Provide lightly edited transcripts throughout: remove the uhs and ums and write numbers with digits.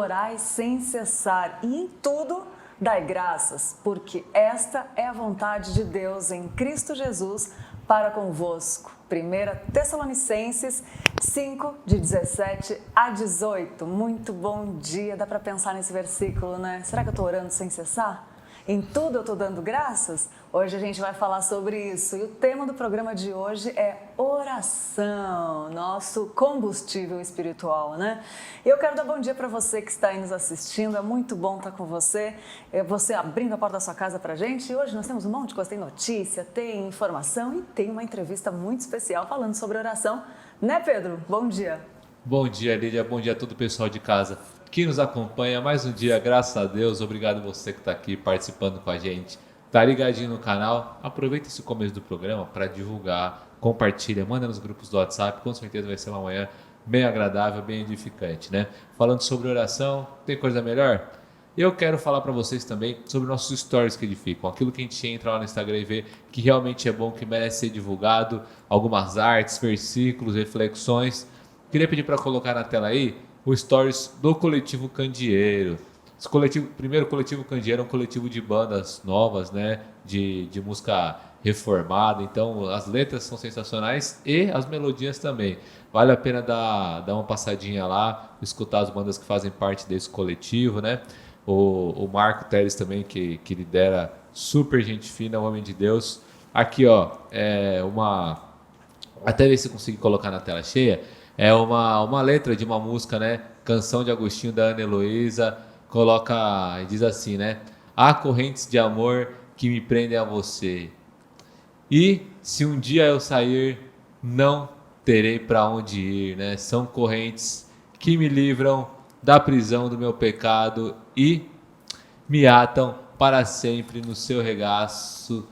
orai sem cessar e em tudo dai graças, porque esta é a vontade de Deus em Cristo Jesus para convosco. 1 Tessalonicenses 5, de 17 a 18. Muito bom dia, dá para pensar nesse versículo, né? Será que eu estou orando sem cessar? Em tudo eu estou dando graças? Hoje a gente vai falar sobre isso e o tema do programa de hoje é oração, nosso combustível espiritual, né? E eu quero dar bom dia para você que está aí nos assistindo, é muito bom estar com você, você abrindo a porta da sua casa para a gente. E hoje nós temos um monte de coisa, tem notícia, tem informação e tem uma entrevista muito especial falando sobre oração, né, Pedro? Bom dia. Bom dia, Lídia, bom dia a todo o pessoal de casa que nos acompanha. Mais um dia, graças a Deus. Obrigado você que está aqui participando com a gente. Tá ligadinho no canal? Aproveita esse começo do programa para divulgar, compartilha, manda nos grupos do WhatsApp. Com certeza vai ser uma manhã bem agradável, bem edificante, né? Falando sobre oração, tem coisa melhor? Eu quero falar para vocês também sobre nossos stories que edificam, aquilo que a gente entra lá no Instagram e vê que realmente é bom, que merece ser divulgado, algumas artes, versículos, reflexões. Queria pedir para colocar na tela aí o stories do Coletivo Candeeiro. Primeiro, o Coletivo Candeeiro é um coletivo de bandas novas, né? De música reformada. Então, as letras são sensacionais e as melodias também. Vale a pena dar uma passadinha lá, escutar as bandas que fazem parte desse coletivo, né? O Marco Teres também, que lidera, super gente fina, homem de Deus. Aqui, ó, até ver se eu consigo colocar na tela cheia. É uma letra de uma música, né? Canção de Agostinho, da Ana Heloísa. Coloca e diz assim, né? Há correntes de amor que me prendem a você. E se um dia eu sair, não terei para onde ir, né? São correntes que me livram da prisão do meu pecado e me atam para sempre no seu regaço.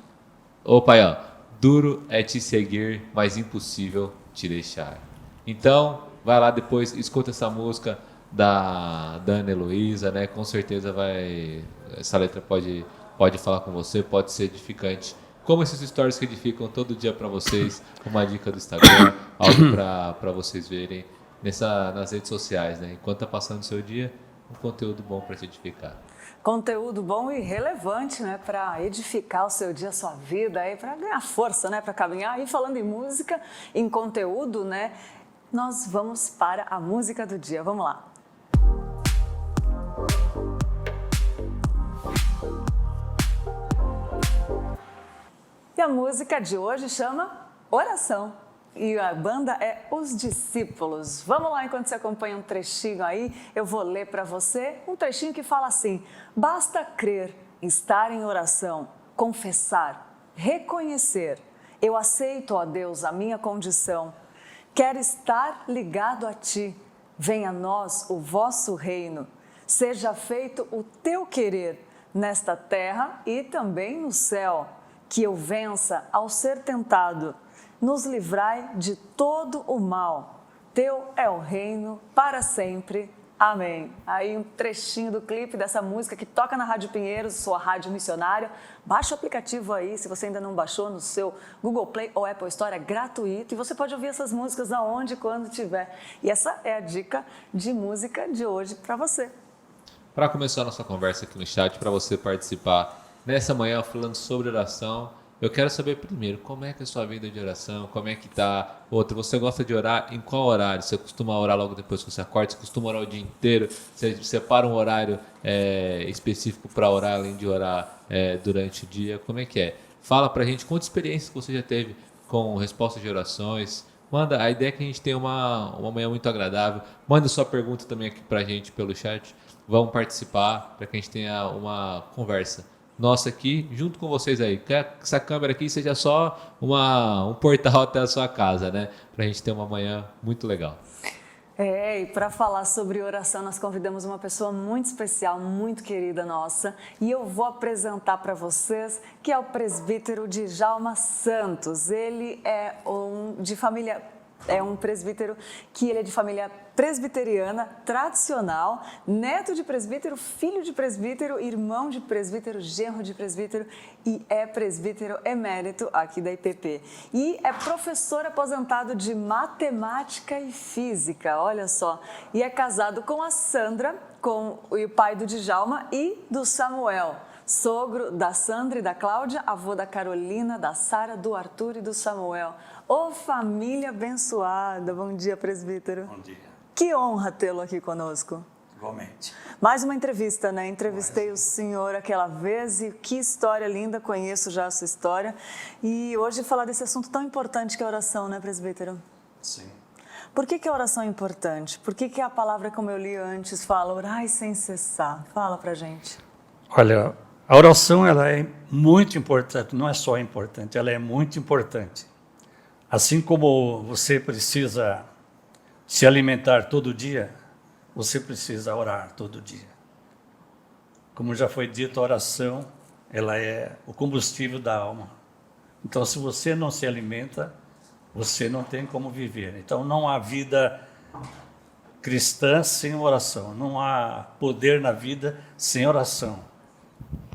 Opa, aí, ó. Duro é te seguir, mas impossível te deixar. Então, vai lá depois, escuta essa música da Ana Heloísa, né? Com certeza essa letra pode falar com você, pode ser edificante. Como esses stories que edificam todo dia para vocês, uma dica do Instagram, algo para vocês verem nas redes sociais, né? Enquanto tá passando o seu dia, um conteúdo bom para te edificar. Conteúdo bom e relevante, né, para edificar o seu dia, a sua vida, para ganhar força, né, para caminhar. E falando em música, em conteúdo, né, nós vamos para a música do dia. Vamos lá. E a música de hoje chama Oração. E a banda é Os Discípulos. Vamos lá, enquanto você acompanha um trechinho aí, eu vou ler para você um trechinho que fala assim: basta crer, estar em oração, confessar, reconhecer. Eu aceito, ó Deus, a minha condição. Quero estar ligado a Ti. Venha a nós o vosso reino. Seja feito o Teu querer nesta terra e também no céu. Que eu vença ao ser tentado. Nos livrai de todo o mal. Teu é o reino para sempre. Amém. Aí um trechinho do clipe dessa música que toca na Rádio Pinheiros, sua rádio missionária. Baixa o aplicativo aí, se você ainda não baixou, no seu Google Play ou Apple Store, é gratuito. E você pode ouvir essas músicas aonde e quando tiver. E essa é a dica de música de hoje para você. Para começar a nossa conversa aqui no chat, para você participar nessa manhã falando sobre oração, eu quero saber primeiro, como é que é a sua vida de oração, como é que tá? Outra, você gosta de orar em qual horário? Você costuma orar logo depois que você acorda? Você costuma orar o dia inteiro? Você separa um horário específico para orar, além de orar durante o dia? Como é que é? Fala pra gente quantas experiências você já teve com respostas de orações. Manda, a ideia é que a gente tenha uma manhã muito agradável. Manda sua pergunta também aqui pra gente pelo chat. Vamos participar para que a gente tenha uma conversa nossa aqui, junto com vocês aí. Quer que essa câmera aqui seja só um portal até a sua casa, né? Pra gente ter uma manhã muito legal. E para falar sobre oração, nós convidamos uma pessoa muito especial, muito querida nossa. E eu vou apresentar para vocês que é o presbítero Djalma Santos. Ele é de família É um presbítero que ele é de família presbiteriana, tradicional, neto de presbítero, filho de presbítero, irmão de presbítero, genro de presbítero e é presbítero emérito aqui da IPP. E é professor aposentado de matemática e física, olha só. E é casado com a Sandra, com o pai do Djalma e do Samuel. Sogro da Sandra e da Cláudia, avô da Carolina, da Sara, do Arthur e do Samuel. Ô família abençoada, bom dia, presbítero. Bom dia. Que honra tê-lo aqui conosco. Igualmente. Mais uma entrevista, né? Entrevistei o senhor aquela vez e que história linda, conheço já a sua história. E hoje falar desse assunto tão importante que é a oração, né, presbítero? Sim. Por que a oração é importante? Por que a palavra, como eu li antes, fala orai sem cessar? Fala pra gente. Olha, a oração ela é muito importante, não é só importante, ela é muito importante. Assim como você precisa se alimentar todo dia, você precisa orar todo dia. Como já foi dito, a oração ela é o combustível da alma. Então, se você não se alimenta, você não tem como viver. Então, não há vida cristã sem oração, não há poder na vida sem oração.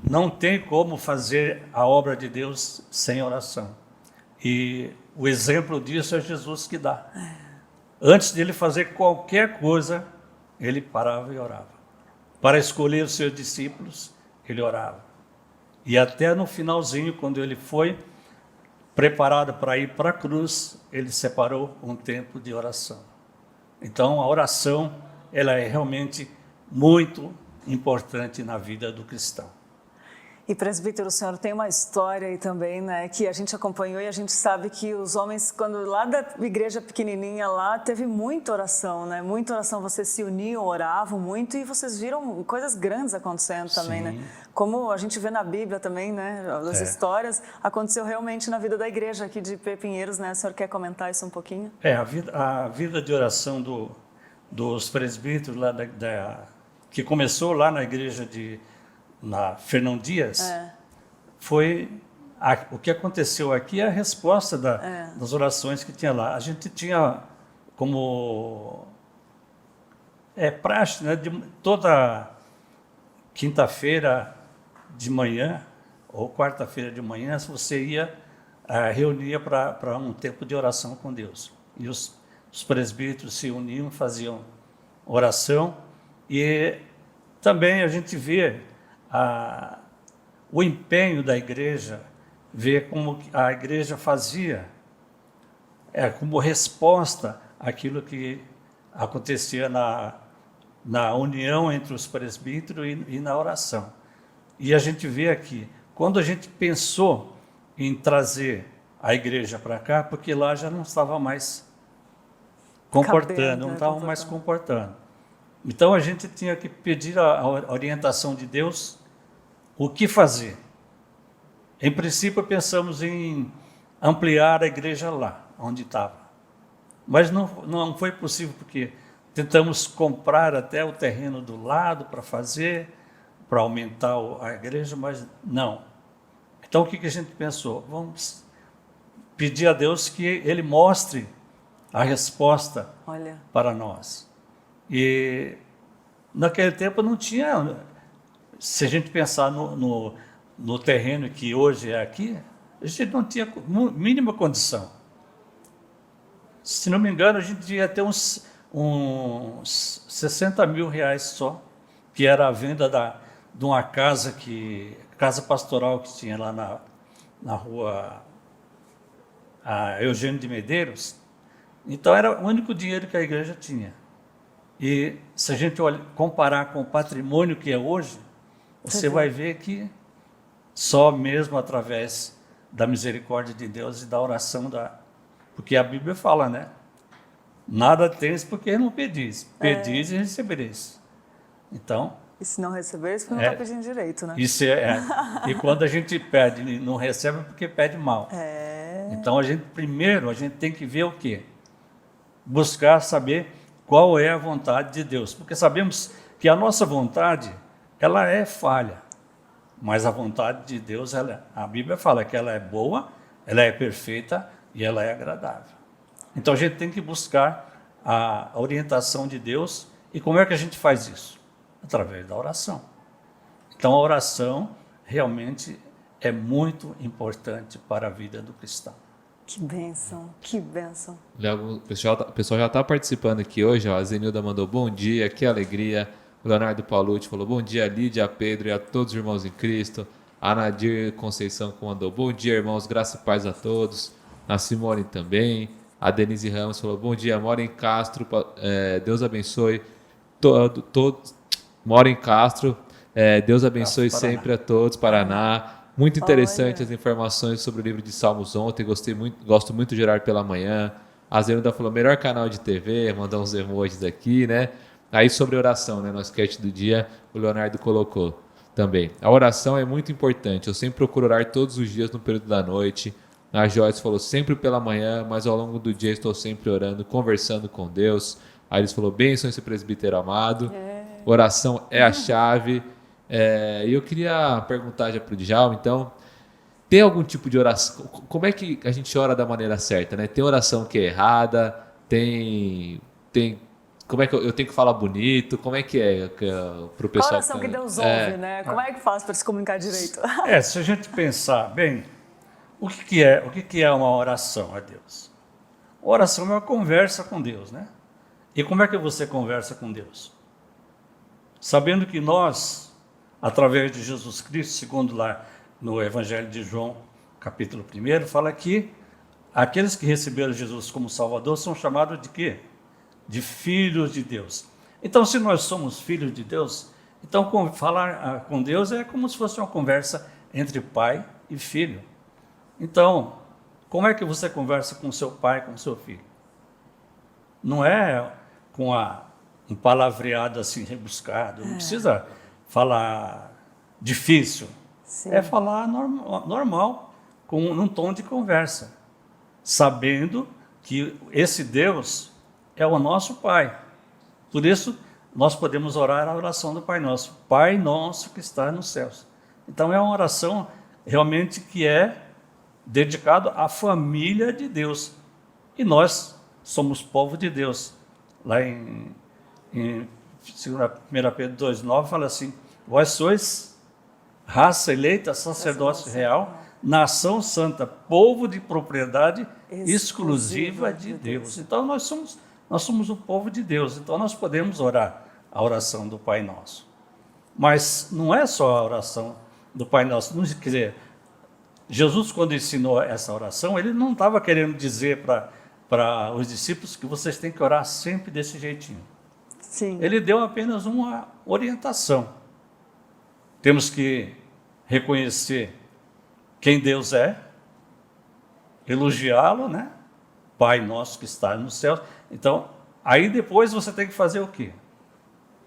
Não tem como fazer a obra de Deus sem oração. E o exemplo disso é Jesus que dá. Antes de ele fazer qualquer coisa, ele parava e orava. Para escolher os seus discípulos, ele orava. E até no finalzinho, quando ele foi preparado para ir para a cruz, ele separou um tempo de oração. Então, a oração, ela é realmente muito importante na vida do cristão. E, presbítero, o senhor tem uma história aí também, né, que a gente acompanhou e a gente sabe que os homens, quando lá da igreja pequenininha lá, teve muita oração, né, muita oração, vocês se uniam, oravam muito e vocês viram coisas grandes acontecendo também, né, como a gente vê na Bíblia também, né, as histórias, aconteceu realmente na vida da igreja aqui de Pinheiros, né, o senhor quer comentar isso um pouquinho? A vida de oração dos presbíteros lá que começou lá na igreja na Fernão Dias, foi o que aconteceu aqui, a resposta das orações que tinha lá. A gente tinha como praxe, né, toda quinta-feira de manhã ou quarta-feira de manhã, você ia reunia para um tempo de oração com Deus. E os presbíteros se uniam, faziam oração e também a gente vê o empenho da igreja, ver como a igreja fazia como resposta àquilo que acontecia na união entre os presbíteros e na oração. E a gente vê aqui, quando a gente pensou em trazer a igreja para cá, porque lá já não estava mais comportando, não estava mais comportando. Então a gente tinha que pedir a orientação de Deus, o que fazer. Em princípio pensamos em ampliar a igreja lá, onde estava. Mas não foi possível, porque tentamos comprar até o terreno do lado para aumentar a igreja, mas não. Então o que a gente pensou? Vamos pedir a Deus que Ele mostre a resposta para nós. E naquele tempo não tinha, se a gente pensar no terreno que hoje é aqui, a gente não tinha mínima condição. Se não me engano, a gente devia ter uns 60 mil reais só, que era a venda de uma casa pastoral que tinha lá na rua Eugênio de Medeiros. Então era o único dinheiro que a igreja tinha. E se a gente comparar com o patrimônio que é hoje, você vai ver que só mesmo através da misericórdia de Deus e da oração porque a Bíblia fala, né? Nada tens porque não pedis. Pedis e recebereis. Então... E se não receberes, porque não está pedindo direito, né? Isso E quando a gente pede e não recebe, é porque pede mal. Então, primeiro, a gente tem que ver o quê? Buscar saber qual é a vontade de Deus. Porque sabemos que a nossa vontade, ela é falha. Mas a vontade de Deus, a Bíblia fala que ela é boa, ela é perfeita e ela é agradável. Então a gente tem que buscar a orientação de Deus. E como é que a gente faz isso? Através da oração. Então a oração realmente é muito importante para a vida do cristão. Que bênção, que bênção. O pessoal já está participando aqui hoje. Ó. A Zenilda mandou bom dia, que alegria. O Leonardo Paulucci falou bom dia, Lídia, Pedro e a todos os irmãos em Cristo. A Nadir Conceição mandou bom dia, irmãos, graça e paz a todos. A Simone também. A Denise Ramos falou bom dia, mora em Castro, Deus abençoe todos. Mora em Castro, Deus abençoe sempre a todos, Paraná. Muito interessante as informações sobre o livro de Salmos ontem, gosto muito de orar pela manhã. A Zenilda falou, melhor canal de TV, mandou uns emojis aqui, né? Aí sobre oração, né? No sketch do dia, o Leonardo colocou também. A oração é muito importante, eu sempre procuro orar todos os dias no período da noite. A Joyce falou, sempre pela manhã, mas ao longo do dia estou sempre orando, conversando com Deus. Aí eles falou, bênção esse presbítero amado, oração é a chave. E eu queria perguntar já para o Djalma, então, tem algum tipo de oração, como é que a gente ora da maneira certa, né? Tem oração que é errada, como é que eu tenho que falar bonito, como é que é para o pessoal? A oração que Deus ouve, né? Como é que faz para se comunicar direito? Se a gente pensar bem, o que é uma oração a Deus? Oração é uma conversa com Deus, né? E como é que você conversa com Deus? Sabendo que nós, através de Jesus Cristo, segundo lá no Evangelho de João, capítulo 1, fala que aqueles que receberam Jesus como Salvador são chamados de quê? De filhos de Deus. Então, se nós somos filhos de Deus, então falar com Deus é como se fosse uma conversa entre pai e filho. Então, como é que você conversa com seu pai, com seu filho? Não é com um palavreado assim rebuscado, não precisa falar difícil. Sim. É falar normal, num tom de conversa, sabendo que esse Deus é o nosso Pai. Por isso, nós podemos orar a oração do Pai Nosso. Pai Nosso que está nos céus. Então, é uma oração realmente que é dedicada à família de Deus. E nós somos povo de Deus. Lá em 1 Pedro 2,9 fala assim, vós sois raça eleita, sacerdócio real, nação santa, povo de propriedade exclusiva de Deus. Então, nós somos o povo de Deus, então nós podemos orar a oração do Pai Nosso. Mas não é só a oração do Pai Nosso. Quer dizer, Jesus, quando ensinou essa oração, ele não estava querendo dizer para os discípulos que vocês têm que orar sempre desse jeitinho. Sim. Ele deu apenas uma orientação. Temos que reconhecer quem Deus é, elogiá-lo, né? Pai nosso que está nos céus. Então, aí depois você tem que fazer o quê?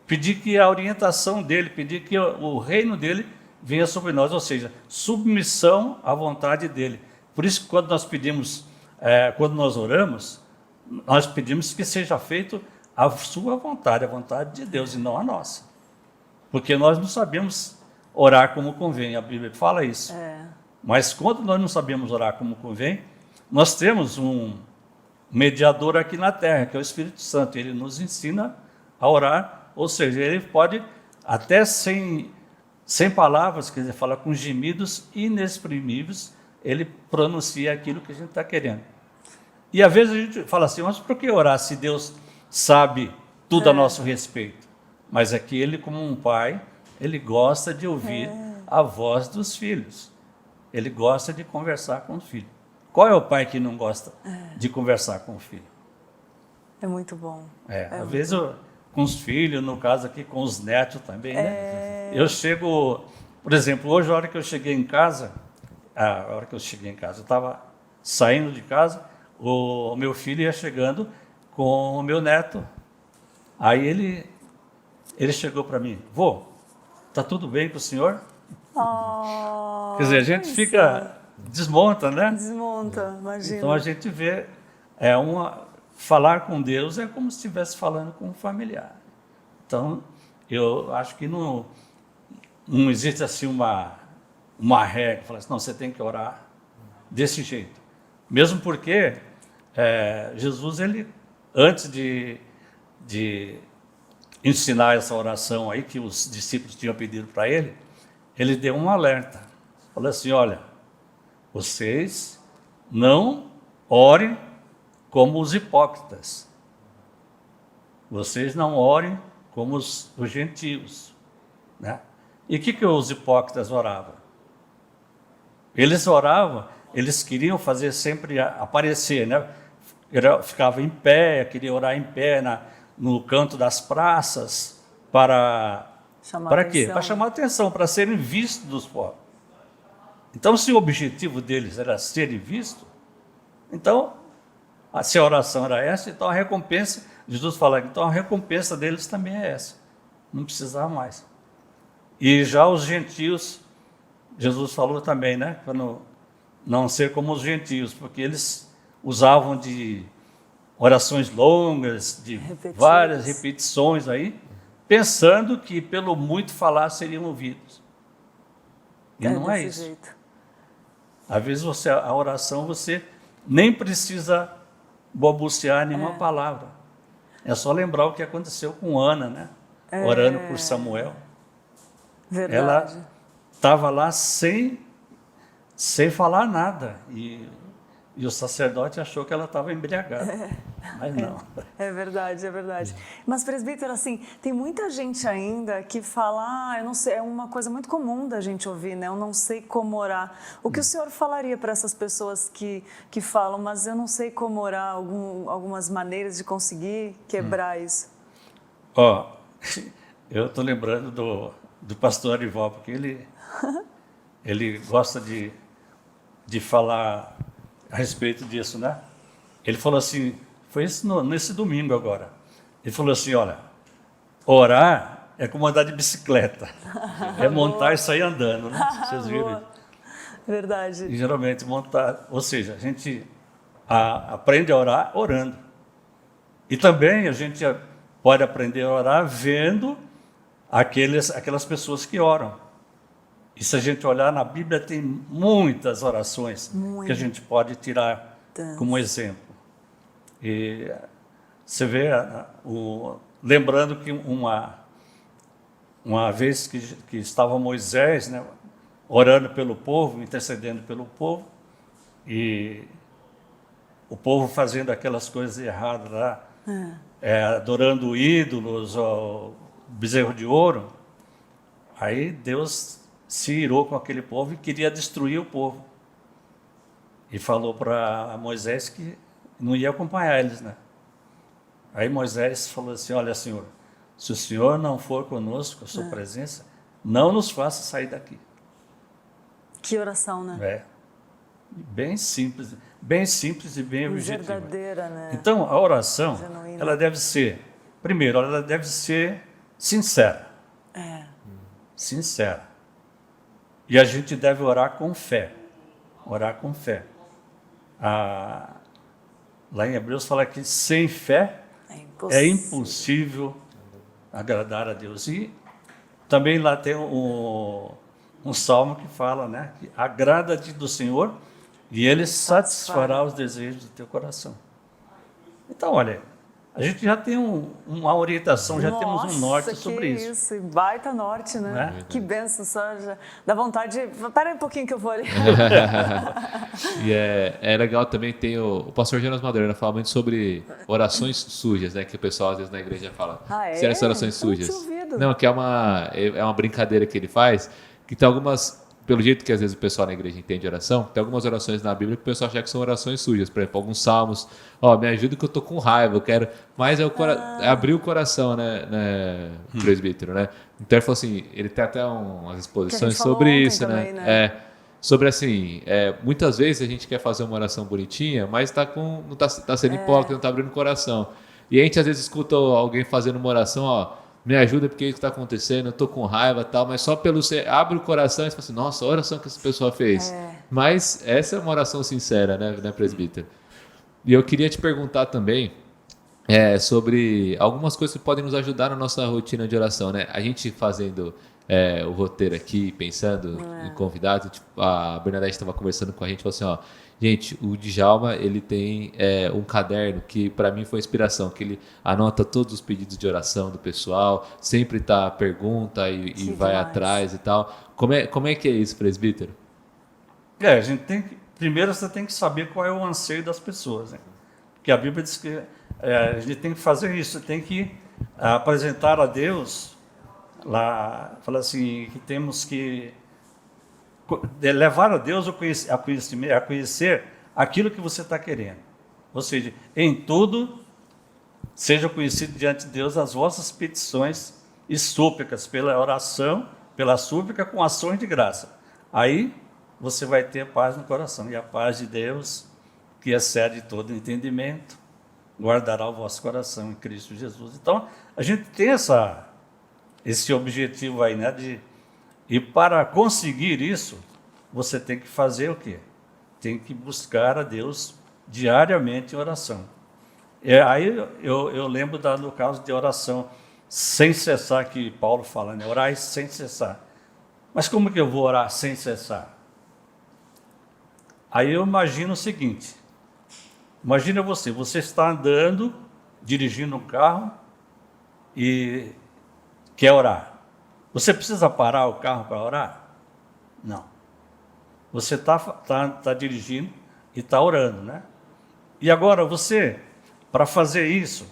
Pedir que a orientação dele, pedir que o reino dele venha sobre nós, ou seja, submissão à vontade dele. Por isso que quando nós pedimos, quando nós oramos, nós pedimos que seja feito a sua vontade, a vontade de Deus e não a nossa. Porque nós não sabemos orar como convém, a Bíblia fala isso. Mas quando nós não sabemos orar como convém, nós temos um mediador aqui na terra, que é o Espírito Santo. Ele nos ensina a orar, ou seja, ele pode até sem palavras, quer dizer, fala com gemidos inexprimíveis, ele pronuncia aquilo que a gente está querendo. E às vezes a gente fala assim, mas por que orar se Deus sabe tudo a nosso respeito? Mas é que ele, como um pai, ele gosta de ouvir a voz dos filhos. Ele gosta de conversar com o filho. Qual é o pai que não gosta de conversar com o filho? É muito bom. Às vezes com os filhos, no caso aqui com os netos também, né? Eu chego, por exemplo, hoje a hora que eu cheguei em casa, eu estava saindo de casa, o meu filho ia chegando com o meu neto. Aí ele chegou para mim, vô, está tudo bem com o senhor? Quer dizer, a gente desmonta, né? Desmonta, imagina. Então a gente vê, falar com Deus é como se estivesse falando com um familiar. Então, eu acho que não existe assim uma regra, fala assim, não, você tem que orar desse jeito. Mesmo porque Jesus, ele, antes de ensinar essa oração aí que os discípulos tinham pedido para ele deu um alerta. Falou assim, olha, vocês não orem como os hipócritas. Vocês não orem como os gentios. Né? E o que os hipócritas oravam? Eles oravam, eles queriam fazer sempre aparecer, né? Ficava em pé, queria orar em pé no canto das praças, para quê? Para chamar atenção, para serem vistos dos povos. Então, se o objetivo deles era serem vistos, então, se a oração era essa, então a recompensa, Jesus fala, então a recompensa deles também é essa, não precisava mais. E já os gentios, Jesus falou também, né, para não ser como os gentios, porque eles usavam de orações longas, de várias repetições aí, pensando que pelo muito falar seriam ouvidos. E não é isso. Jeito. Às vezes a oração você nem precisa balbuciar nenhuma palavra. É só lembrar o que aconteceu com Ana, né? Orando por Samuel. Verdade. Ela estava lá sem falar nada. E o sacerdote achou que ela estava embriagada. Mas não. É verdade, é verdade. Mas, presbítero, assim, tem muita gente ainda que fala, eu não sei, é uma coisa muito comum da gente ouvir, né? Eu não sei como orar. O que o senhor falaria para essas pessoas que falam, mas eu não sei como orar, algumas maneiras de conseguir quebrar isso? Eu estou lembrando do pastor Arival, porque ele gosta de falar a respeito disso, né? Ele falou assim, foi nesse domingo agora, ele falou assim, olha, orar é como andar de bicicleta, é montar e sair andando, né? Vocês viram? Verdade. E geralmente montar, ou seja, a gente aprende a orar orando. E também a gente pode aprender a orar vendo aquelas pessoas que oram. E se a gente olhar na Bíblia, tem muitas orações que a gente pode tirar como exemplo. E você vê, lembrando que uma vez que estava Moisés, né, orando pelo povo, intercedendo pelo povo, e o povo fazendo aquelas coisas erradas lá, adorando ídolos, ou bezerro de ouro, aí Deus se irou com aquele povo e queria destruir o povo. E falou para Moisés que não ia acompanhar eles, né? Aí Moisés falou assim, olha, Senhor, se o Senhor não for conosco, a sua presença, não nos faça sair daqui. Que oração, né? Bem simples e bem objetiva. Verdadeira, né? Então, a oração, genuína. ela deve ser, primeiro, ela deve ser sincera. Sincera. E a gente deve orar com fé. Orar com fé. Lá em Hebreus fala que sem fé é impossível agradar a Deus. E também lá tem um salmo que fala, né, que agrada-te do Senhor e Ele satisfará os desejos do teu coração. Então, olha, a gente já tem uma orientação, já temos um norte sobre isso. Isso, baita norte, né? Que benção, só já dá vontade de... Para um pouquinho que eu vou ali. E é legal também, tem o pastor Jonas Madureira fala muito sobre orações sujas, né? Que o pessoal às vezes na igreja fala. Essas orações sujas. Não, que é uma brincadeira que ele faz, que tem algumas... Pelo jeito que às vezes o pessoal na igreja entende oração, tem algumas orações na Bíblia que o pessoal acha que são orações sujas. Por exemplo, alguns salmos, me ajuda que eu tô com raiva, eu quero... Mas é abrir o coração, né, presbítero, né? Então ele falou assim, ele tem até umas exposições sobre isso, também, né? Sobre assim, muitas vezes a gente quer fazer uma oração bonitinha, mas não tá sendo hipócrita, não tá abrindo o coração. E a gente às vezes escuta alguém fazendo uma oração, me ajuda porque isso está acontecendo, eu estou com raiva e tal, mas só pelo você abre o coração e você fala assim, nossa, a oração que essa pessoa fez. Mas essa é uma oração sincera, né, presbítero? E eu queria te perguntar também sobre algumas coisas que podem nos ajudar na nossa rotina de oração, né? A gente fazendo o roteiro aqui, pensando em convidados, tipo, a Bernadette estava conversando com a gente, falou assim, ó, gente, o Djalma, ele tem um caderno que para mim foi inspiração, que ele anota todos os pedidos de oração do pessoal, sempre tá pergunta e vai demais. atrás e tal. Como é que é isso, presbítero? A gente tem que, primeiro você tem que saber qual é o anseio das pessoas, né? Porque a Bíblia diz que a gente tem que fazer isso, você tem que apresentar a Deus, lá, fala assim, que temos que levar a Deus a conhecer aquilo que você está querendo. Ou seja, em tudo, seja conhecido diante de Deus as vossas petições e súplicas, pela oração, pela súplica, com ações de graça. Aí você vai ter paz no coração, e a paz de Deus, que excede todo entendimento, guardará o vosso coração em Cristo Jesus. Então, a gente tem esse objetivo aí, né? E para conseguir isso, você tem que fazer o quê? Tem que buscar a Deus diariamente em oração. Aí eu lembro no caso de oração sem cessar, que Paulo fala, né? Orar sem cessar. Mas como que eu vou orar sem cessar? Aí eu imagino o seguinte, imagina você está andando, dirigindo um carro e quer orar. Você precisa parar o carro para orar? Não. Você tá dirigindo e está orando, né? E agora você, para fazer isso,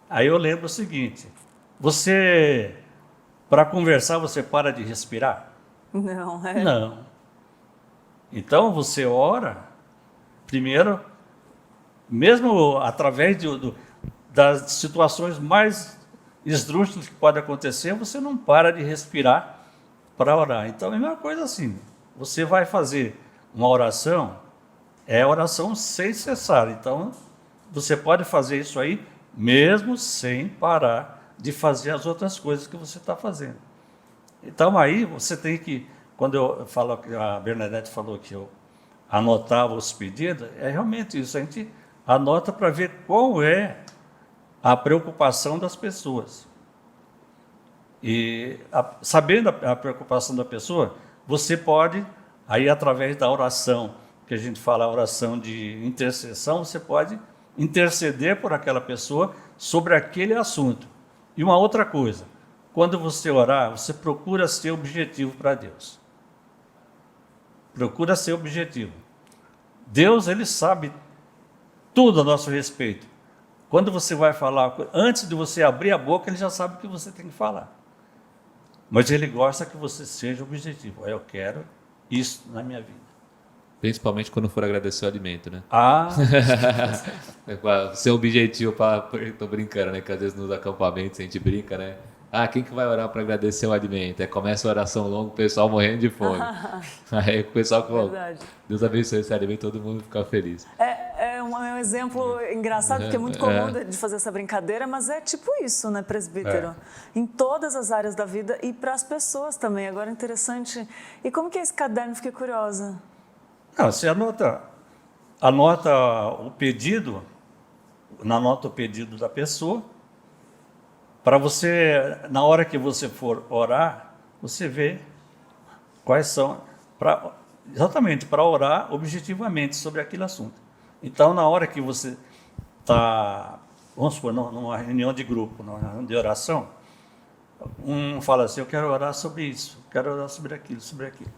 aí eu lembro o seguinte, para conversar, você para de respirar? Não, Não. Então você ora, primeiro, mesmo através das situações mais esdrúxulas que podem acontecer, você não para de respirar para orar. Então é a mesma coisa assim, você vai fazer uma oração, é oração sem cessar. Então você pode fazer isso aí mesmo sem parar de fazer as outras coisas que você está fazendo. Então aí você tem que, quando eu falo, que a Bernadette falou que eu anotava os pedidos, é realmente isso, a gente anota para ver qual é a preocupação das pessoas. E sabendo a preocupação da pessoa, você pode, aí através da oração, que a gente fala a oração de intercessão, você pode interceder por aquela pessoa sobre aquele assunto. E uma outra coisa, quando você orar, você procura ser objetivo para Deus. Procura ser objetivo. Deus, ele sabe tudo a nosso respeito. Quando você vai falar, antes de você abrir a boca, ele já sabe o que você tem que falar. Mas ele gosta que você seja objetivo. Eu quero isso na minha vida. Principalmente quando for agradecer o alimento, né? Ah, Ser objetivo para... Tô brincando, né? Que às vezes nos acampamentos a gente brinca, né? Quem que vai orar para agradecer o alimento? Aí começa a oração longa, o pessoal morrendo de fome. Aí o pessoal que fala, Deus abençoe esse alimento, todo mundo fica feliz. É um exemplo engraçado, porque é muito comum de fazer essa brincadeira, mas é tipo isso, né, presbítero? Em todas as áreas da vida e para as pessoas também. Agora, interessante. E como que é esse caderno? Fiquei curiosa. não, você anota o pedido, anota o pedido da pessoa, para você, na hora que você for orar, você vê quais são, exatamente para orar objetivamente sobre aquele assunto. Então, na hora que você está, vamos supor, numa reunião de grupo, numa reunião de oração, um fala assim, eu quero orar sobre isso, quero orar sobre aquilo, sobre aquilo.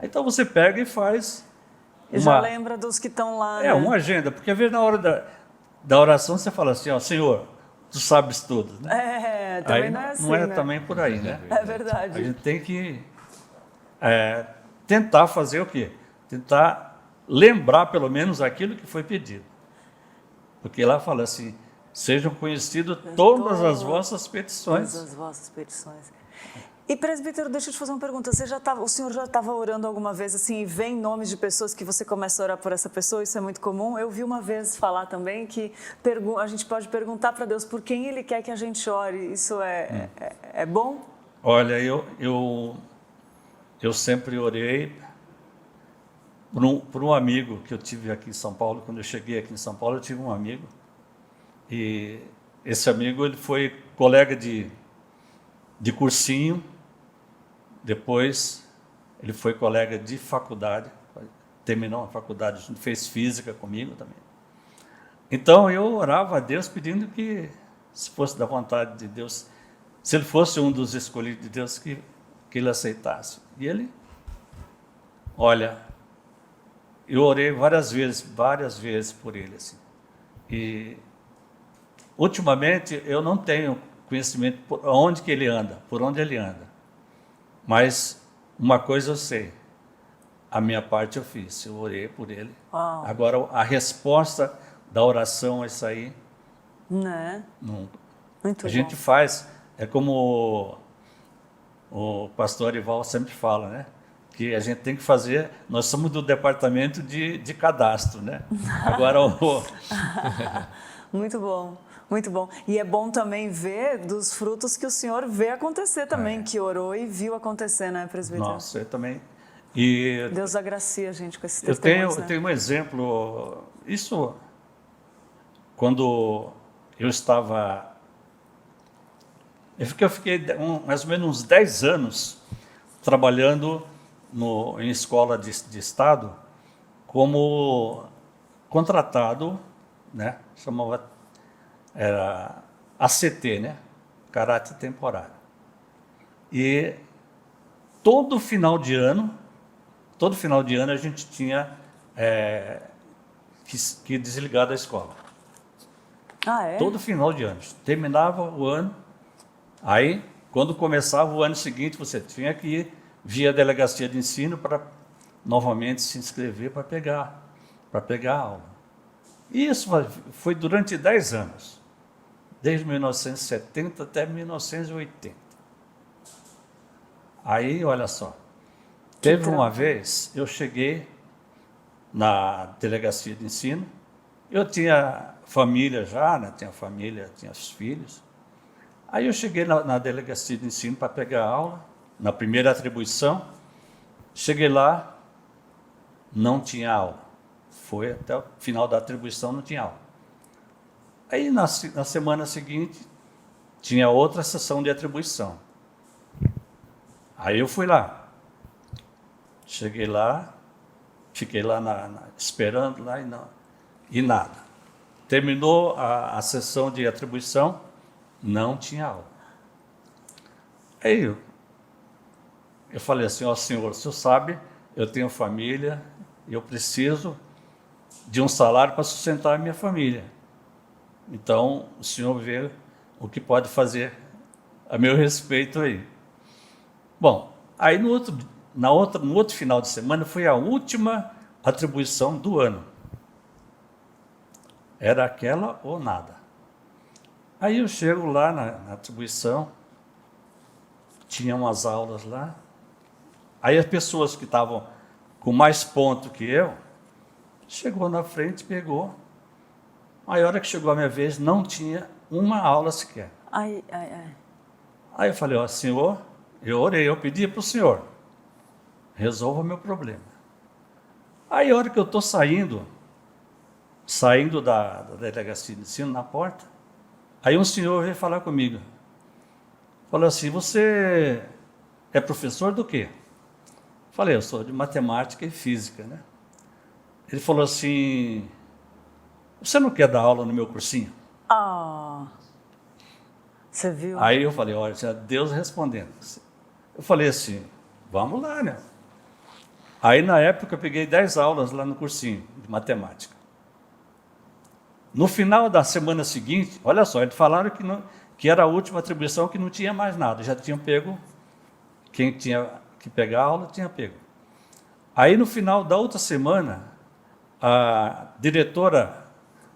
Então você pega e faz E já lembra dos que estão lá, né? uma agenda, porque às vezes na hora da oração você fala assim, ó, Senhor, tu sabes tudo, né? Também aí não é assim, não é né? também por aí, né? É verdade. A gente tem que tentar fazer o quê? Tentar lembrar pelo menos aquilo que foi pedido. Porque lá fala assim, sejam conhecidas todas as vossas petições. Todas as vossas petições. E presbítero, deixa eu te fazer uma pergunta. O senhor já estava orando alguma vez assim e vem nomes de pessoas que você começa a orar por essa pessoa? Isso é muito comum. Eu vi uma vez falar também que a gente pode perguntar para Deus por quem Ele quer que a gente ore. Isso é bom? Olha, eu sempre orei por um amigo que eu tive aqui em São Paulo. Quando eu cheguei aqui em São Paulo, eu tive um amigo. E esse amigo ele foi colega de cursinho. Depois, ele foi colega de faculdade, terminou a faculdade, fez física comigo também. Então, eu orava a Deus pedindo que, se fosse da vontade de Deus, se ele fosse um dos escolhidos de Deus, que ele aceitasse. E ele, olha, eu orei várias vezes por ele, assim. E, ultimamente, eu não tenho conhecimento por onde que ele anda, por onde ele anda. Mas uma coisa eu sei, a minha parte eu fiz, eu orei por ele. Uau. Agora, a resposta da oração, isso aí, Né? não. Muito A bom. gente faz, é como o pastor Ival sempre fala, né? Que a gente tem que fazer, nós somos do departamento de cadastro, né? Agora, Muito bom, muito bom. E é bom também ver dos frutos que o senhor vê acontecer também, que orou e viu acontecer, né, presbítero? nossa, eu também. E Deus agracia a gente com esses eu testemunhos, tenho né? um exemplo, isso, quando eu estava... Eu fiquei mais ou menos uns 10 anos trabalhando em escola de estado como contratado, né? Era ACT, né? Caráter temporário. E todo final de ano a gente tinha que desligar da escola. Ah, é? Todo final de ano. Terminava o ano, aí, quando começava o ano seguinte, você tinha que ir via delegacia de ensino para novamente se inscrever para pegar a aula. E isso foi durante 10 anos, desde 1970 até 1980. Aí, olha só, teve uma vez, eu cheguei na delegacia de ensino, eu tinha família já, né? Tinha família, tinha os filhos. Aí eu cheguei na delegacia de ensino para pegar a aula, na primeira atribuição, cheguei lá, não tinha aula. Foi até o final da atribuição, não tinha aula. Aí na semana seguinte, tinha outra sessão de atribuição. Aí eu fui lá. Cheguei lá, fiquei lá esperando lá e nada. Terminou a sessão de atribuição, não tinha aula. Aí eu falei assim, ó senhor, o senhor sabe, eu tenho família, eu preciso de um salário para sustentar a minha família. Então, o senhor vê o que pode fazer a meu respeito aí. Bom, aí no outro final de semana foi a última atribuição do ano. Era aquela ou nada. Aí eu chego lá na atribuição, tinha umas aulas lá. Aí as pessoas que estavam com mais ponto que eu, chegou na frente, pegou. Aí a hora que chegou a minha vez, não tinha uma aula sequer. Ai, ai, ai. Aí eu falei, ó, senhor, eu orei, eu pedi para o senhor, resolva o meu problema. Aí a hora que eu estou saindo da delegacia de ensino, na porta, aí um senhor veio falar comigo. Falou assim, você é professor do quê? Falei, eu sou de matemática e física, né? Ele falou assim, você não quer dar aula no meu cursinho? Ah, você viu? Aí eu falei, olha, Deus respondendo. Eu falei assim, vamos lá, né? Aí na época eu peguei 10 aulas lá no cursinho de matemática. No final da semana seguinte, olha só, eles falaram que era a última atribuição, que não tinha mais nada, já tinham pego, quem tinha que pegar a aula tinha pego. Aí no final da outra semana, a diretora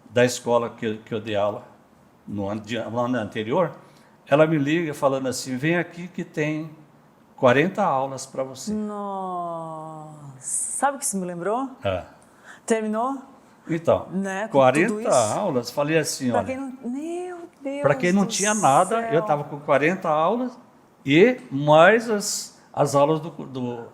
da escola que eu dei aula no ano anterior, ela me liga falando assim, vem aqui que tem 40 aulas para você. Nossa, sabe o que isso me lembrou? Terminou? Então, Né, com 40 tudo isso. aulas, falei assim, Para olha, quem não... Meu Deus para quem não do tinha nada, céu. eu estava com 40 aulas e mais as aulas do...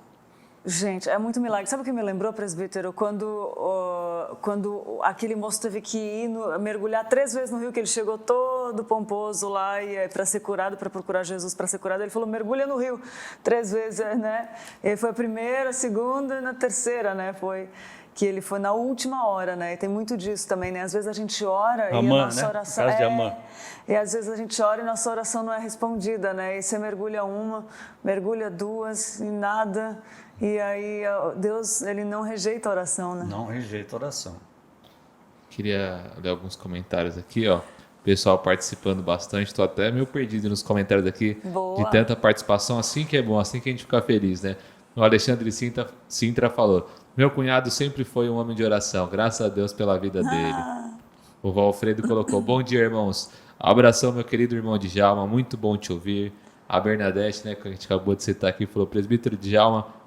Gente, é muito milagre. Sabe o que me lembrou, presbítero? Quando quando aquele moço teve que ir mergulhar 3 vezes no rio, que ele chegou todo pomposo lá e para ser curado, para procurar Jesus para ser curado, ele falou, mergulha no rio 3 vezes, né? E foi a primeira, a segunda e na terceira, né? Foi que ele foi na última hora, né? E tem muito disso também, né? Às vezes a gente ora e a nossa oração... No caso de Amã. E às vezes a gente ora e nossa oração não é respondida, né? E você mergulha uma, mergulha 2 e nada... E aí Deus, ele não rejeita a oração, né? Não rejeita a oração. Queria ler alguns comentários aqui, ó. Pessoal participando bastante. Estou até meio perdido nos comentários aqui. Boa. De tanta participação. Assim que é bom, assim que a gente fica feliz, né? O Alexandre Sintra falou: meu cunhado sempre foi um homem de oração. Graças a Deus pela vida dele. O Valfredo colocou: bom dia, irmãos. Abração, meu querido irmão Djalma. Muito bom te ouvir. A Bernadette, né, que a gente acabou de citar aqui, falou: presbítero Djalma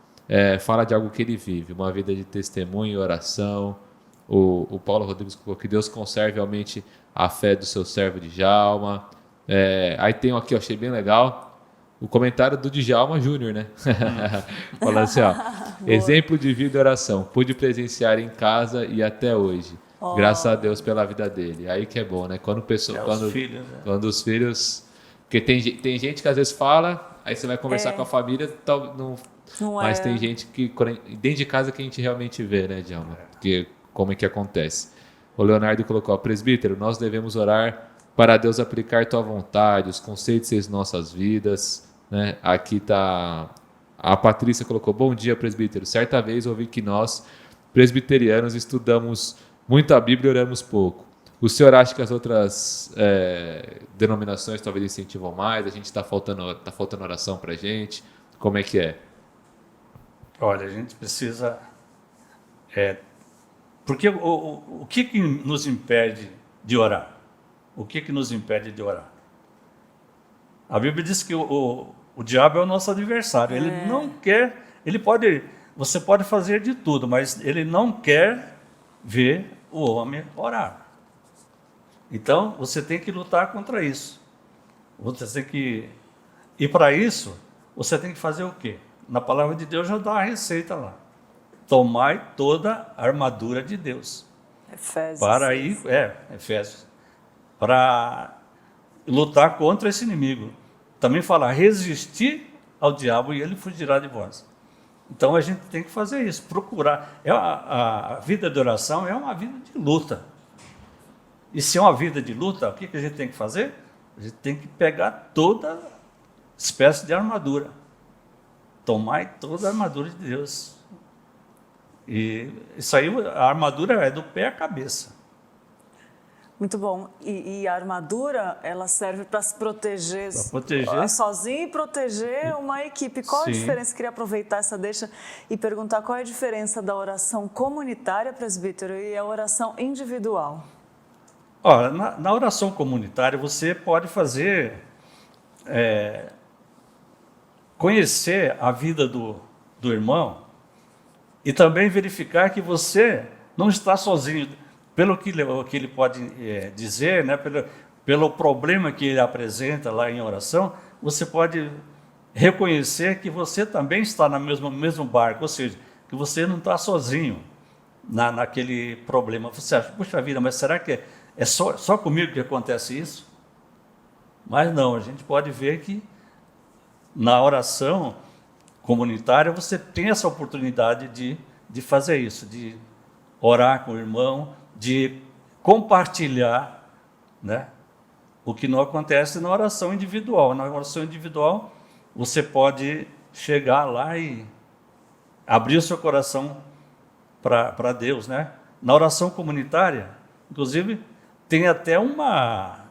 fala de algo que ele vive, uma vida de testemunho e oração. O Paulo Rodrigues colocou que Deus conserve realmente a fé do seu servo Djalma. Aí tem um aqui, eu achei bem legal, o comentário do Djalma Júnior, né? Falando assim, ó, exemplo de vida e oração, pude presenciar em casa e até hoje. Graças a Deus pela vida dele. Aí que é bom, né? Quando os filhos... Porque tem gente que às vezes fala, aí você vai conversar com a família, mas tem gente que dentro de casa que a gente realmente vê, né, Djalma? Porque como é que acontece? O Leonardo colocou: presbítero, nós devemos orar para Deus aplicar tua vontade, os conceitos em nossas vidas, né? Aqui tá a Patrícia colocou: bom dia, presbítero. Certa vez ouvi que nós, presbiterianos, estudamos muito a Bíblia e oramos pouco. O senhor acha que as outras denominações talvez incentivam mais? A gente está faltando oração para a gente? Como é que é? Olha, a gente precisa... porque o que nos impede de orar? O que nos impede de orar? A Bíblia diz que o diabo é o nosso adversário. Ele não quer... Você pode fazer de tudo, mas ele não quer ver o homem orar. Então, você tem que lutar contra isso. Você tem que... E para isso, você tem que fazer o quê? Na palavra de Deus já dá a receita lá. Tomai toda a armadura de Deus. Efésios. Efésios. Para lutar contra esse inimigo. Também fala, resistir ao diabo e ele fugirá de vós. Então a gente tem que fazer isso, procurar. A vida de oração é uma vida de luta. E se é uma vida de luta, o que a gente tem que fazer? A gente tem que pegar toda espécie de armadura. Tomai toda a armadura de Deus. E isso aí, a armadura é do pé à cabeça. Muito bom. E a armadura, ela serve para se proteger, sozinho e proteger uma equipe. Qual a diferença? Queria aproveitar essa deixa e perguntar qual é a diferença da oração comunitária, presbítero, e a oração individual. Olha, na oração comunitária você pode fazer... conhecer a vida do irmão e também verificar que você não está sozinho, pelo que ele pode dizer, né, pelo problema que ele apresenta lá em oração, você pode reconhecer que você também está no mesmo barco, ou seja, que você não está sozinho naquele problema. Você acha, puxa vida, mas será que é só comigo que acontece isso? Mas não, a gente pode ver que na oração comunitária você tem essa oportunidade de fazer isso, de orar com o irmão, de compartilhar, né, o que não acontece na oração individual. Na oração individual você pode chegar lá e abrir o seu coração para Deus, né? Na oração comunitária, inclusive, tem até uma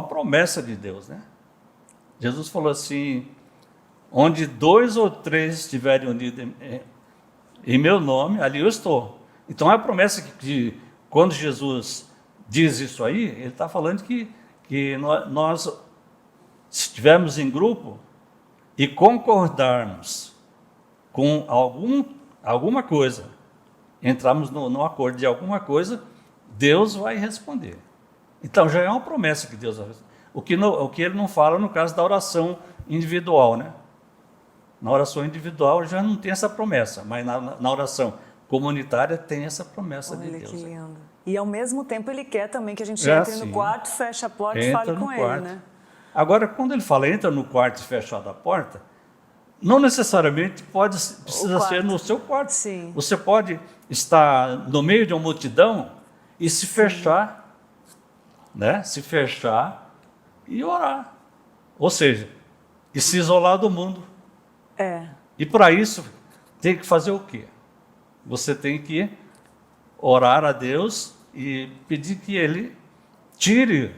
promessa de Deus, né? Jesus falou assim: onde 2 ou 3 estiverem unidos em meu nome, ali eu estou. Então é a promessa que quando Jesus diz isso aí, ele está falando que nós, se estivermos em grupo e concordarmos com alguma coisa, entrarmos no acordo de alguma coisa, Deus vai responder. Então já é uma promessa que Deus vai responder. O que ele não fala no caso da oração individual, né? Na oração individual já não tem essa promessa, mas na oração comunitária tem essa promessa de Olha Deus. que lindo. E ao mesmo tempo ele quer também que a gente entre no sim. quarto, feche a porta e Entra fale no com quarto. ele, né? Agora, quando ele fala entra no quarto e fecha a porta, não necessariamente precisa quarto. ser no seu quarto. Sim. Você pode estar no meio de uma multidão e se fechar, né? Se fechar e orar. Ou seja, e se isolar do mundo. É. E para isso, tem que fazer o quê? Você tem que orar a Deus e pedir que Ele tire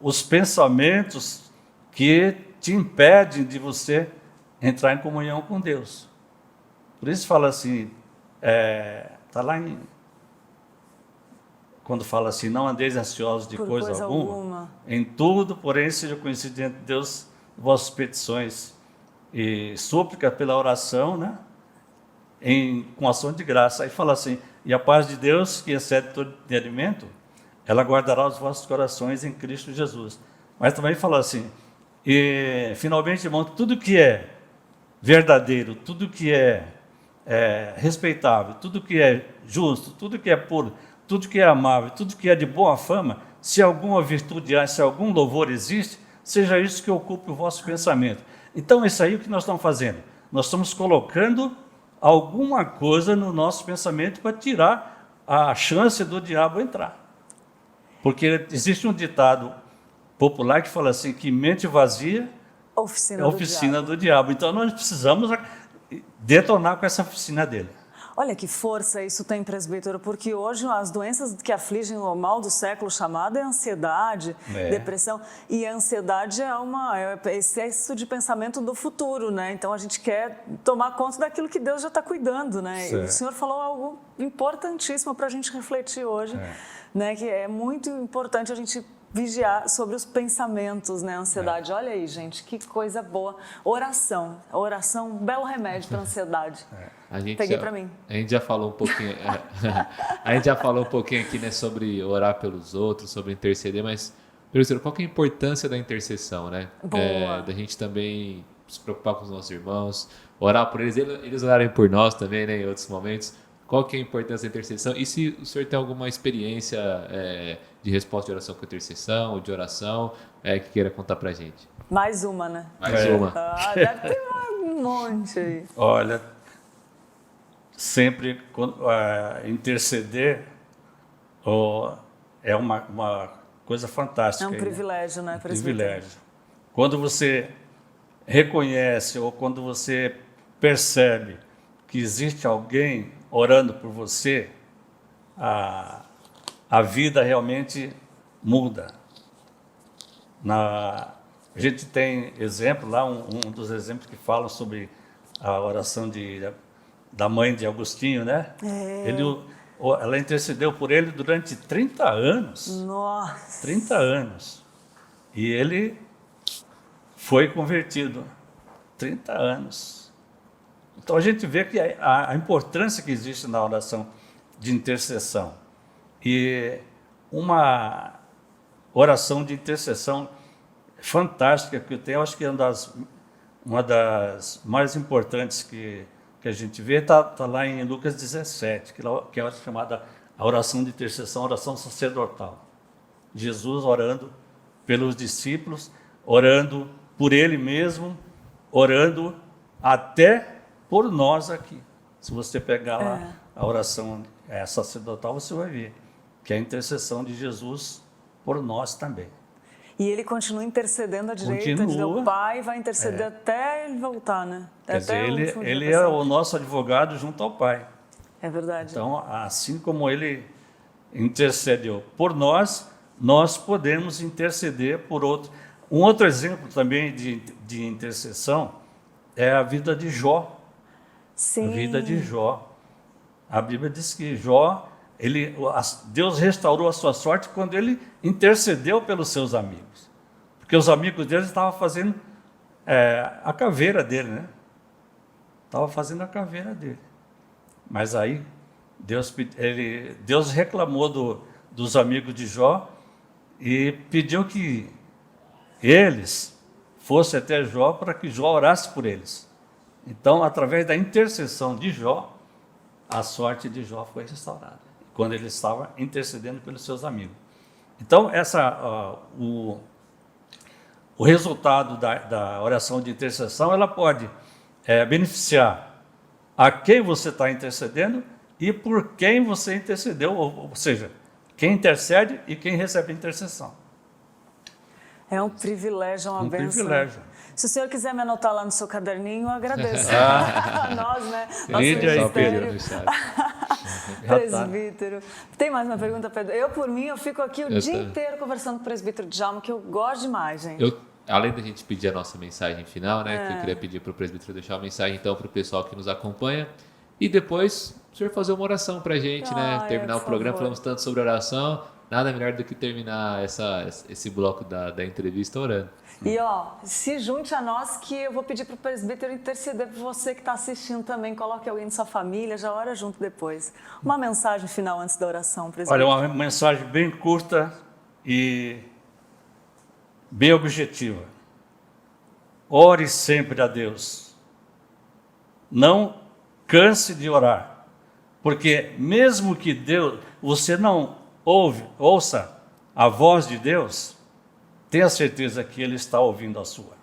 os pensamentos que te impedem de você entrar em comunhão com Deus. Por isso fala assim, está lá quando fala assim, não andeis ansiosos de Por coisa alguma, alguma. em tudo, porém, seja conhecido diante de Deus vossas petições e súplica pela oração, né? Com ação de graça. Aí fala assim, e a paz de Deus, que excede todo entendimento, ela guardará os vossos corações em Cristo Jesus. Mas também fala assim, e finalmente, irmão, tudo que é verdadeiro, tudo que é respeitável, tudo que é justo, tudo que é puro, tudo que é amável, tudo que é de boa fama, se alguma virtude há, se algum louvor existe, seja isso que ocupe o vosso pensamento. Então, isso aí é o que nós estamos fazendo. Nós estamos colocando alguma coisa no nosso pensamento para tirar a chance do diabo entrar. Porque existe um ditado popular que fala assim, que mente vazia Oficina é a oficina do diabo. Então, nós precisamos detonar com essa oficina dele. Olha que força isso tem, presbítero, porque hoje as doenças que afligem o mal do século chamado é ansiedade, depressão, e a ansiedade é excesso de pensamento do futuro, né? Então a gente quer tomar conta daquilo que Deus já está cuidando, né? Certo. E o senhor falou algo importantíssimo para a gente refletir hoje, né? Que é muito importante a gente vigiar sobre os pensamentos, né? A ansiedade. Olha aí, gente, que coisa boa. Oração, um belo remédio para a ansiedade. Peguei para mim. A gente já falou um pouquinho, a gente já falou um pouquinho aqui, né, sobre orar pelos outros, sobre interceder, mas, professor, qual que é a importância da intercessão, né? Boa. Da gente também se preocupar com os nossos irmãos, orar por eles orarem por nós também, né, em outros momentos. Qual que é a importância da intercessão? E se o senhor tem alguma experiência de resposta de oração com intercessão, ou de oração, que queira contar pra gente? Mais uma, né? Mais uma. Deve ter um monte aí. Olha, sempre interceder é uma coisa fantástica. É um privilégio, né, presbítero? Privilégio. Quando você reconhece ou quando você percebe que existe alguém orando por você, a vida realmente muda. A gente tem exemplo lá, um dos exemplos que falam sobre a oração da mãe de Agostinho, né? Ela intercedeu por ele durante 30 anos. Nossa! 30 anos. E ele foi convertido. 30 anos. Então a gente vê que a importância que existe na oração de intercessão. E uma oração de intercessão fantástica que eu tenho, eu acho que é uma das mais importantes que a gente vê, está lá em Lucas 17, que é chamada a oração de intercessão, a oração sacerdotal. Jesus orando pelos discípulos, orando por ele mesmo, orando até por nós aqui. Se você pegar lá a oração sacerdotal, você vai ver que é a intercessão de Jesus por nós também. E ele continua intercedendo à direita de Deus Pai, vai interceder até ele voltar, né? Quer dizer, ele é o nosso advogado junto ao Pai. É verdade. Então, assim como ele intercedeu por nós, nós podemos interceder por outros. Um outro exemplo também de intercessão é a vida de Jó. Sim. A vida de Jó. A Bíblia diz que Jó, Deus restaurou a sua sorte quando ele intercedeu pelos seus amigos. Porque os amigos dele estavam fazendo a caveira dele, né? Estavam fazendo a caveira dele. Mas aí, Deus reclamou dos amigos de Jó e pediu que eles fossem até Jó para que Jó orasse por eles. Então, através da intercessão de Jó, a sorte de Jó foi restaurada, quando ele estava intercedendo pelos seus amigos. Então, o resultado da oração de intercessão, ela pode beneficiar a quem você está intercedendo e por quem você intercedeu, ou seja, quem intercede e quem recebe a intercessão. É um privilégio, uma bênção. Privilégio. Se o senhor quiser me anotar lá no seu caderninho, eu agradeço. A nós, né? Nosso ministério. Presbítero. Tem mais uma pergunta, Pedro? Eu, por mim, eu fico aqui o dia inteiro conversando com o presbítero Djalma, que eu gosto demais, gente. Além da gente pedir a nossa mensagem final, né? Que eu queria pedir para o presbítero deixar uma mensagem, então, para o pessoal que nos acompanha. E depois, o senhor fazer uma oração para a gente, né? Terminar o programa, falamos tanto sobre oração. Nada melhor do que terminar esse bloco da entrevista orando. E se junte a nós, que eu vou pedir para o presbítero interceder por você que está assistindo também. Coloque alguém de sua família, já ora junto depois. Uma mensagem final antes da oração, presbítero. Olha, uma mensagem bem curta e bem objetiva. Ore sempre a Deus. Não canse de orar. Porque mesmo que você não ouça a voz de Deus, tenha certeza que Ele está ouvindo a sua.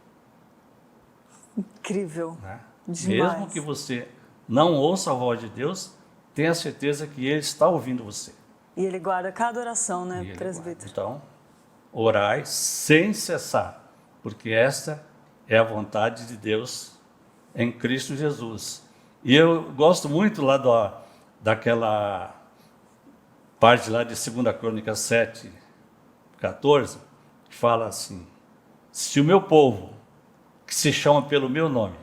Incrível. Né? Demais. Mesmo que você não ouça a voz de Deus, tenha certeza que Ele está ouvindo você. E Ele guarda cada oração, né, presbítero? Então, orai sem cessar, porque esta é a vontade de Deus em Cristo Jesus. E eu gosto muito lá daquela parte lá de 2 Crônicas 7, 14, que fala assim: se o meu povo, que se chama pelo meu nome,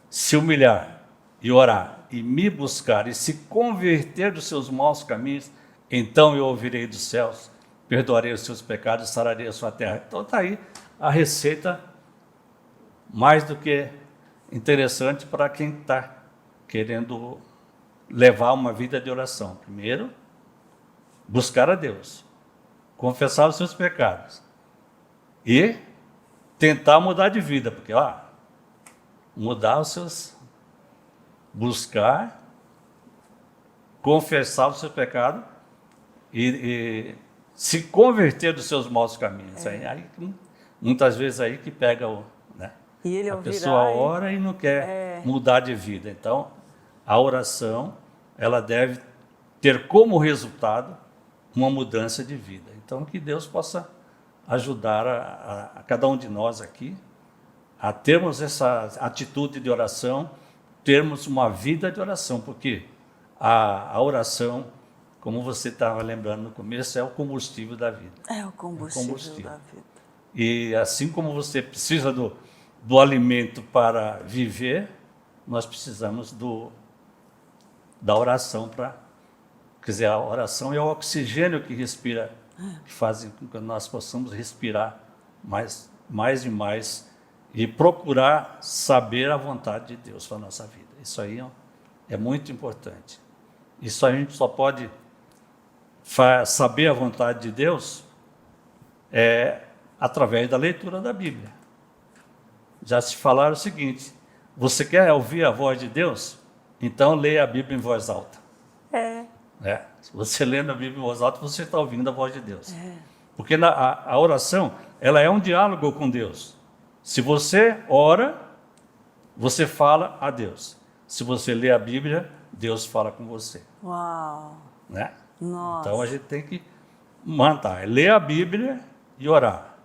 se humilhar e orar e me buscar e se converter dos seus maus caminhos, então eu ouvirei dos céus, perdoarei os seus pecados, sararei a sua terra. Então está aí a receita mais do que interessante para quem está querendo levar uma vida de oração. Primeiro, buscar a Deus, confessar os seus pecados e tentar mudar de vida, porque mudar os seus, buscar, confessar o seu pecado e se converter dos seus maus caminhos. Aí, muitas vezes aí que pega e ele a pessoa ora e não quer mudar de vida. Então, a oração, ela deve ter como resultado uma mudança de vida. Então, que Deus possa ajudar a cada um de nós aqui a termos essa atitude de oração, termos uma vida de oração, porque a oração, como você estava lembrando no começo, é o combustível da vida. É o combustível da vida. E assim como você precisa do alimento para viver, nós precisamos da oração para... Quer dizer, a oração é o oxigênio que respira, que faz com que nós possamos respirar mais e mais e procurar saber a vontade de Deus para a nossa vida. Isso aí é muito importante. Isso a gente só pode saber a vontade de Deus através da leitura da Bíblia. Já se falaram o seguinte: você quer ouvir a voz de Deus? Então leia a Bíblia em voz alta. Se você lendo a Bíblia em voz alta, você está ouvindo a voz de Deus. Porque a oração, ela é um diálogo com Deus. Se você ora, você fala a Deus. Se você lê a Bíblia, Deus fala com você. Uau! Né? Nossa. Então a gente tem que manter, ler a Bíblia e orar.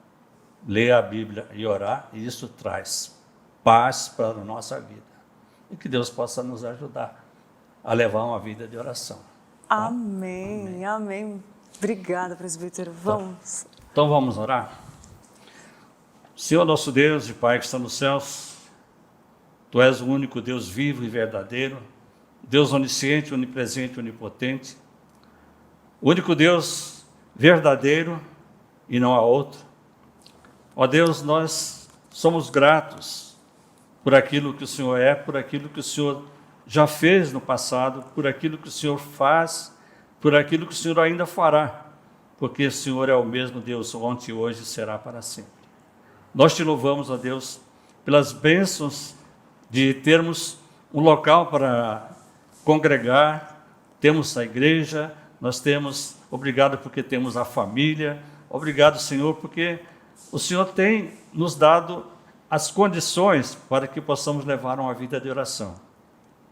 Ler a Bíblia e orar, e isso traz paz para a nossa vida. E que Deus possa nos ajudar a levar uma vida de oração. Tá? Amém, amém. Obrigada, presbítero. Vamos. Então vamos orar? Senhor nosso Deus e Pai que está nos céus, Tu és o único Deus vivo e verdadeiro, Deus onisciente, onipresente, onipotente, o único Deus verdadeiro e não há outro. Ó Deus, nós somos gratos por aquilo que o Senhor é, por aquilo que o Senhor já fez no passado, por aquilo que o Senhor faz, por aquilo que o Senhor ainda fará, porque o Senhor é o mesmo Deus ontem, hoje e será para sempre. Nós te louvamos, ó Deus, pelas bênçãos de termos um local para congregar, temos a igreja, obrigado porque temos a família, obrigado, Senhor, porque o Senhor tem nos dado as condições para que possamos levar uma vida de oração.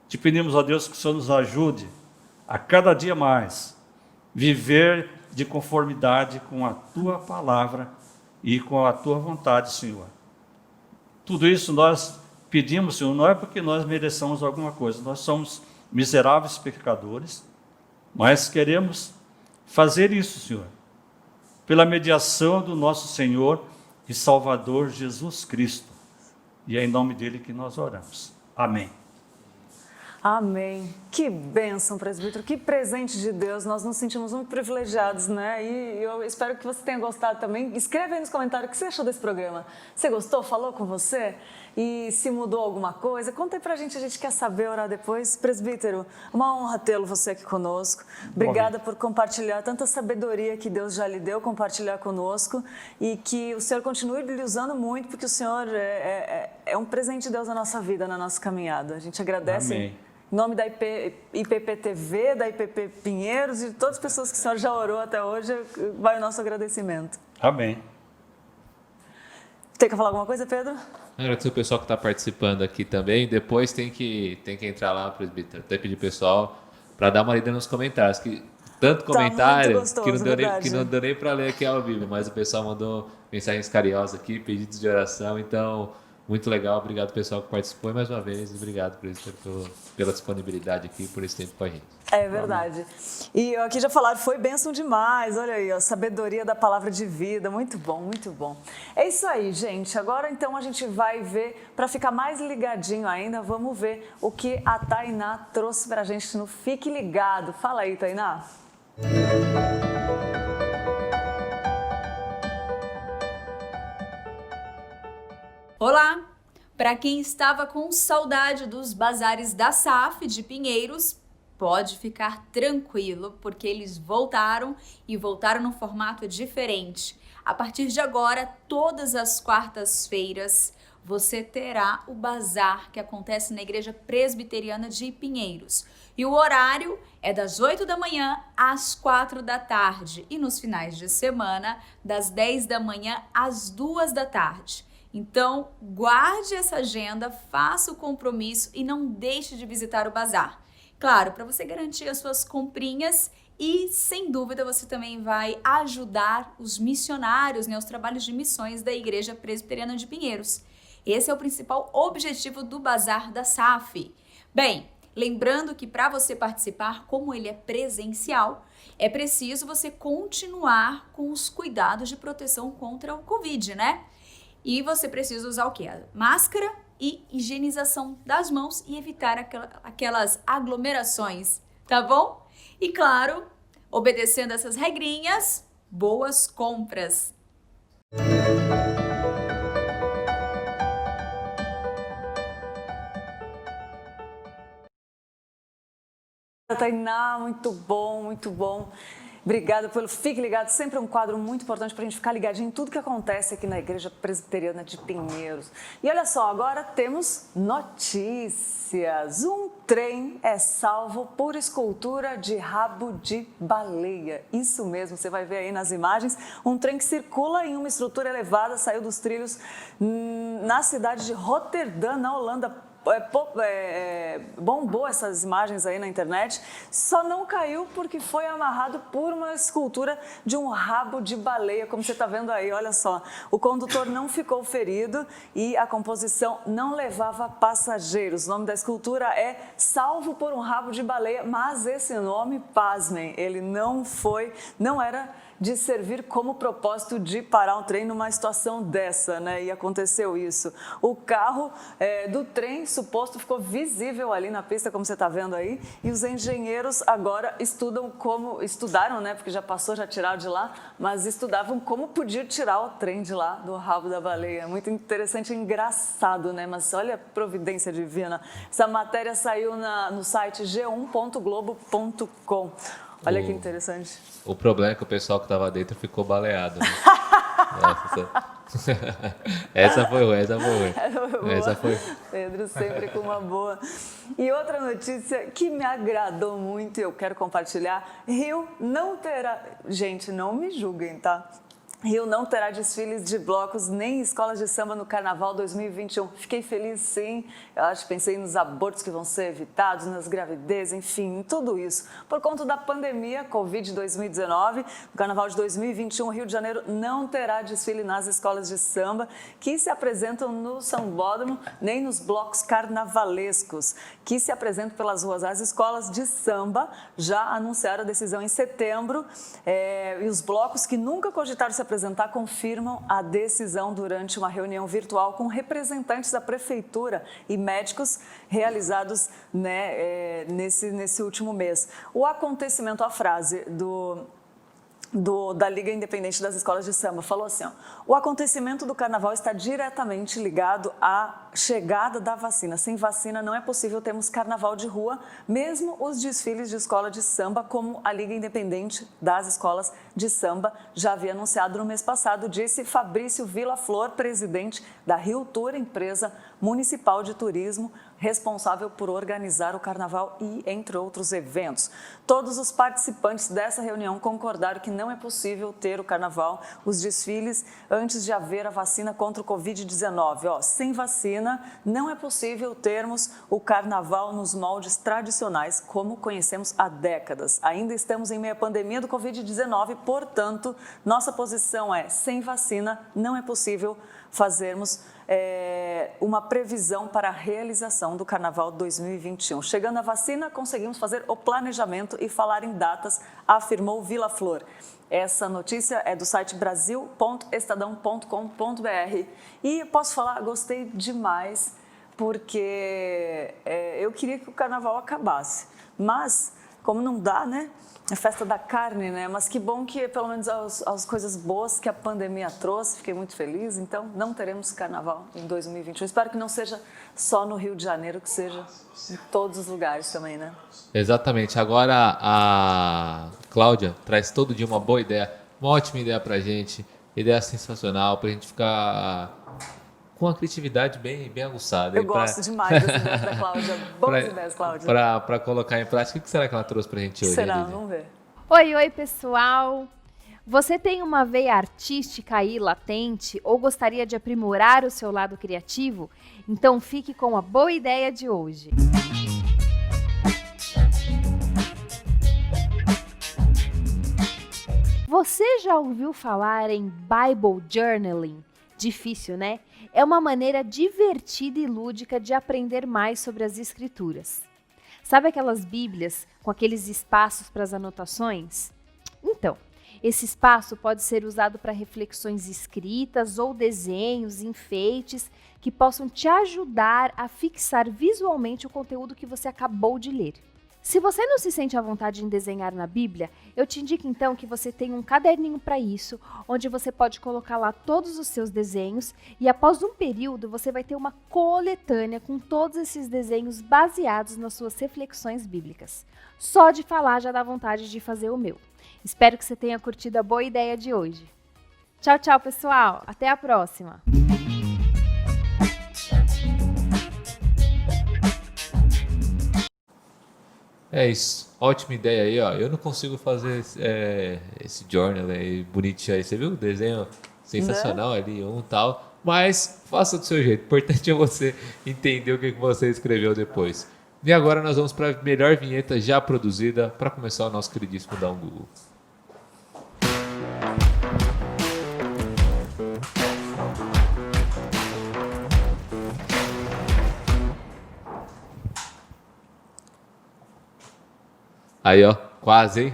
Te pedimos, ó Deus, que o Senhor nos ajude a cada dia mais viver de conformidade com a Tua palavra e com a Tua vontade, Senhor. Tudo isso nós pedimos, Senhor, não é porque nós mereçamos alguma coisa, nós somos miseráveis pecadores, mas queremos fazer isso, Senhor, pela mediação do nosso Senhor e Salvador Jesus Cristo. E é em nome dele que nós oramos. Amém. Amém. Que bênção, presbítero, que presente de Deus. Nós nos sentimos muito privilegiados, né? E eu espero que você tenha gostado também. Escreve aí nos comentários o que você achou desse programa. Você gostou? Falou com você? E se mudou alguma coisa? Conta aí pra gente, a gente quer saber, orar depois. Presbítero, uma honra tê-lo você aqui conosco. Obrigada por compartilhar tanta sabedoria que Deus já lhe deu, compartilhar conosco. E que o Senhor continue lhe usando muito, porque o Senhor é um presente de Deus na nossa vida, na nossa caminhada. A gente agradece. Amém. Em nome da IPP-TV, da IPP Pinheiros e de todas as pessoas que o senhor já orou até hoje, vai o nosso agradecimento. Amém. Tem que falar alguma coisa, Pedro? Agradecer o pessoal que está participando aqui também. Depois tem que entrar lá, presbítero. Até pedir o pessoal para dar uma lida nos comentários. Que tanto comentário gostoso, que não deu nem para ler aqui ao vivo, mas o pessoal mandou mensagens carinhosas aqui, pedidos de oração. Então, muito legal. Obrigado, pessoal, que participou. E mais uma vez, obrigado pela disponibilidade aqui, por esse tempo com a gente. É verdade. E aqui já falaram, foi bênção demais. Olha aí, a sabedoria da palavra de vida. Muito bom, muito bom. É isso aí, gente. Agora, então, a gente vai ver, para ficar mais ligadinho ainda, vamos ver o que a Tainá trouxe para a gente no Fique Ligado. Fala aí, Tainá. Olá! Para quem estava com saudade dos bazares da SAF de Pinheiros, pode ficar tranquilo, porque eles voltaram e voltaram num formato diferente. A partir de agora, todas as quartas-feiras, você terá o bazar que acontece na Igreja Presbiteriana de Pinheiros. E o horário é das 8 da manhã às 4 da tarde e nos finais de semana, das 10 da manhã às 2 da tarde. Então, guarde essa agenda, faça o compromisso e não deixe de visitar o bazar. Claro, para você garantir as suas comprinhas e, sem dúvida, você também vai ajudar os missionários, os trabalhos de missões da Igreja Presbiteriana de Pinheiros. Esse é o principal objetivo do Bazar da SAF. Bem, lembrando que para você participar, como ele é presencial, é preciso você continuar com os cuidados de proteção contra o Covid, né? E você precisa usar o quê? A máscara e higienização das mãos e evitar aquelas aglomerações, tá bom? E claro, obedecendo essas regrinhas, boas compras! Tainá, muito bom, muito bom. Obrigada pelo Fique Ligado, sempre um quadro muito importante para a gente ficar ligadinho em tudo que acontece aqui na Igreja Presbiteriana de Pinheiros. E olha só, agora temos notícias. Um trem é salvo por escultura de rabo de baleia. Isso mesmo, você vai ver aí nas imagens. Um trem que circula em uma estrutura elevada saiu dos trilhos na cidade de Roterdã, na Holanda. Bombou essas imagens aí na internet, só não caiu porque foi amarrado por uma escultura de um rabo de baleia, como você está vendo aí, olha só. O condutor não ficou ferido e a composição não levava passageiros. O nome da escultura é Salvo por um Rabo de Baleia, mas esse nome, pasmem, ele não era de servir como propósito de parar um trem numa situação dessa, né? E aconteceu isso. O carro do trem suposto ficou visível ali na pista, como você está vendo aí, e os engenheiros agora estudaram, né? Porque já passou, já tiraram de lá, mas estudavam como podia tirar o trem de lá do rabo da baleia. Muito interessante e engraçado, né? Mas olha a providência divina. Essa matéria saiu no site g1.globo.com. Olha que interessante. O problema é que o pessoal que estava dentro ficou baleado. Né? Essa foi ruim. Pedro sempre com uma boa. E outra notícia que me agradou muito e eu quero compartilhar, Rio não terá... Gente, não me julguem, tá? Rio não terá desfiles de blocos nem escolas de samba no Carnaval 2021. Fiquei feliz, sim. Eu pensei nos abortos que vão ser evitados, nas gravidezes, enfim, em tudo isso. Por conta da pandemia Covid 2019, no Carnaval de 2021, o Rio de Janeiro não terá desfile nas escolas de samba que se apresentam no Sambódromo, nem nos blocos carnavalescos que se apresentam pelas ruas. As escolas de samba já anunciaram a decisão em setembro e os blocos que nunca cogitaram se apresentar confirmam a decisão durante uma reunião virtual com representantes da prefeitura e médicos realizados nesse último mês. O acontecimento, a frase da Liga Independente das Escolas de Samba falou assim, o acontecimento do Carnaval está diretamente ligado à chegada da vacina. Sem vacina não é possível termos Carnaval de rua, mesmo os desfiles de escola de samba, como a Liga Independente das Escolas de Samba já havia anunciado no mês passado, disse Fabrício Villaflor, presidente da Rio Tour, empresa municipal de turismo, responsável por organizar o Carnaval e entre outros eventos. Todos os participantes dessa reunião concordaram que não é possível ter o Carnaval, os desfiles, antes de haver a vacina contra o Covid-19. Sem vacina, não é possível termos o Carnaval nos moldes tradicionais, como conhecemos há décadas. Ainda estamos em meio à pandemia do Covid-19, portanto, nossa posição é, sem vacina, não é possível fazermos uma previsão para a realização do Carnaval 2021. Chegando a vacina, conseguimos fazer o planejamento e falar em datas, afirmou Villaflor. Essa notícia é do site brasil.estadão.com.br e posso falar, gostei demais, porque eu queria que o Carnaval acabasse, mas como não dá, né? É festa da carne, né? Mas que bom que, pelo menos, as coisas boas que a pandemia trouxe, fiquei muito feliz. Então, não teremos Carnaval em 2021. Espero que não seja só no Rio de Janeiro, que seja em todos os lugares também, né? Exatamente. Agora, a Cláudia traz todo dia uma boa ideia, uma ótima ideia pra gente, ideia sensacional, pra gente ficar com a criatividade bem aguçada. Eu gosto demais das ideias da Cláudia. Boas ideias, Cláudia. Para colocar em prática. O que será que ela trouxe pra gente hoje? Será? Vamos ver. Oi, pessoal! Você tem uma veia artística aí latente ou gostaria de aprimorar o seu lado criativo? Então fique com a boa ideia de hoje. Você já ouviu falar em Bible Journaling? Difícil, né? É uma maneira divertida e lúdica de aprender mais sobre as escrituras. Sabe aquelas bíblias com aqueles espaços para as anotações? Então, esse espaço pode ser usado para reflexões escritas ou desenhos, enfeites, que possam te ajudar a fixar visualmente o conteúdo que você acabou de ler. Se você não se sente à vontade em desenhar na Bíblia, eu te indico então que você tenha um caderninho para isso, onde você pode colocar lá todos os seus desenhos e após um período você vai ter uma coletânea com todos esses desenhos baseados nas suas reflexões bíblicas. Só de falar já dá vontade de fazer o meu. Espero que você tenha curtido a boa ideia de hoje. Tchau, tchau, pessoal! Até a próxima! É isso, ótima ideia aí, ó. Eu não consigo fazer esse journal aí bonitinho aí. Você viu o desenho sensacional ali, tal. Mas faça do seu jeito. O importante é você entender o que você escreveu depois. E agora nós vamos para a melhor vinheta já produzida para começar o nosso queridíssimo Dá um Google. Aí, ó, quase, hein?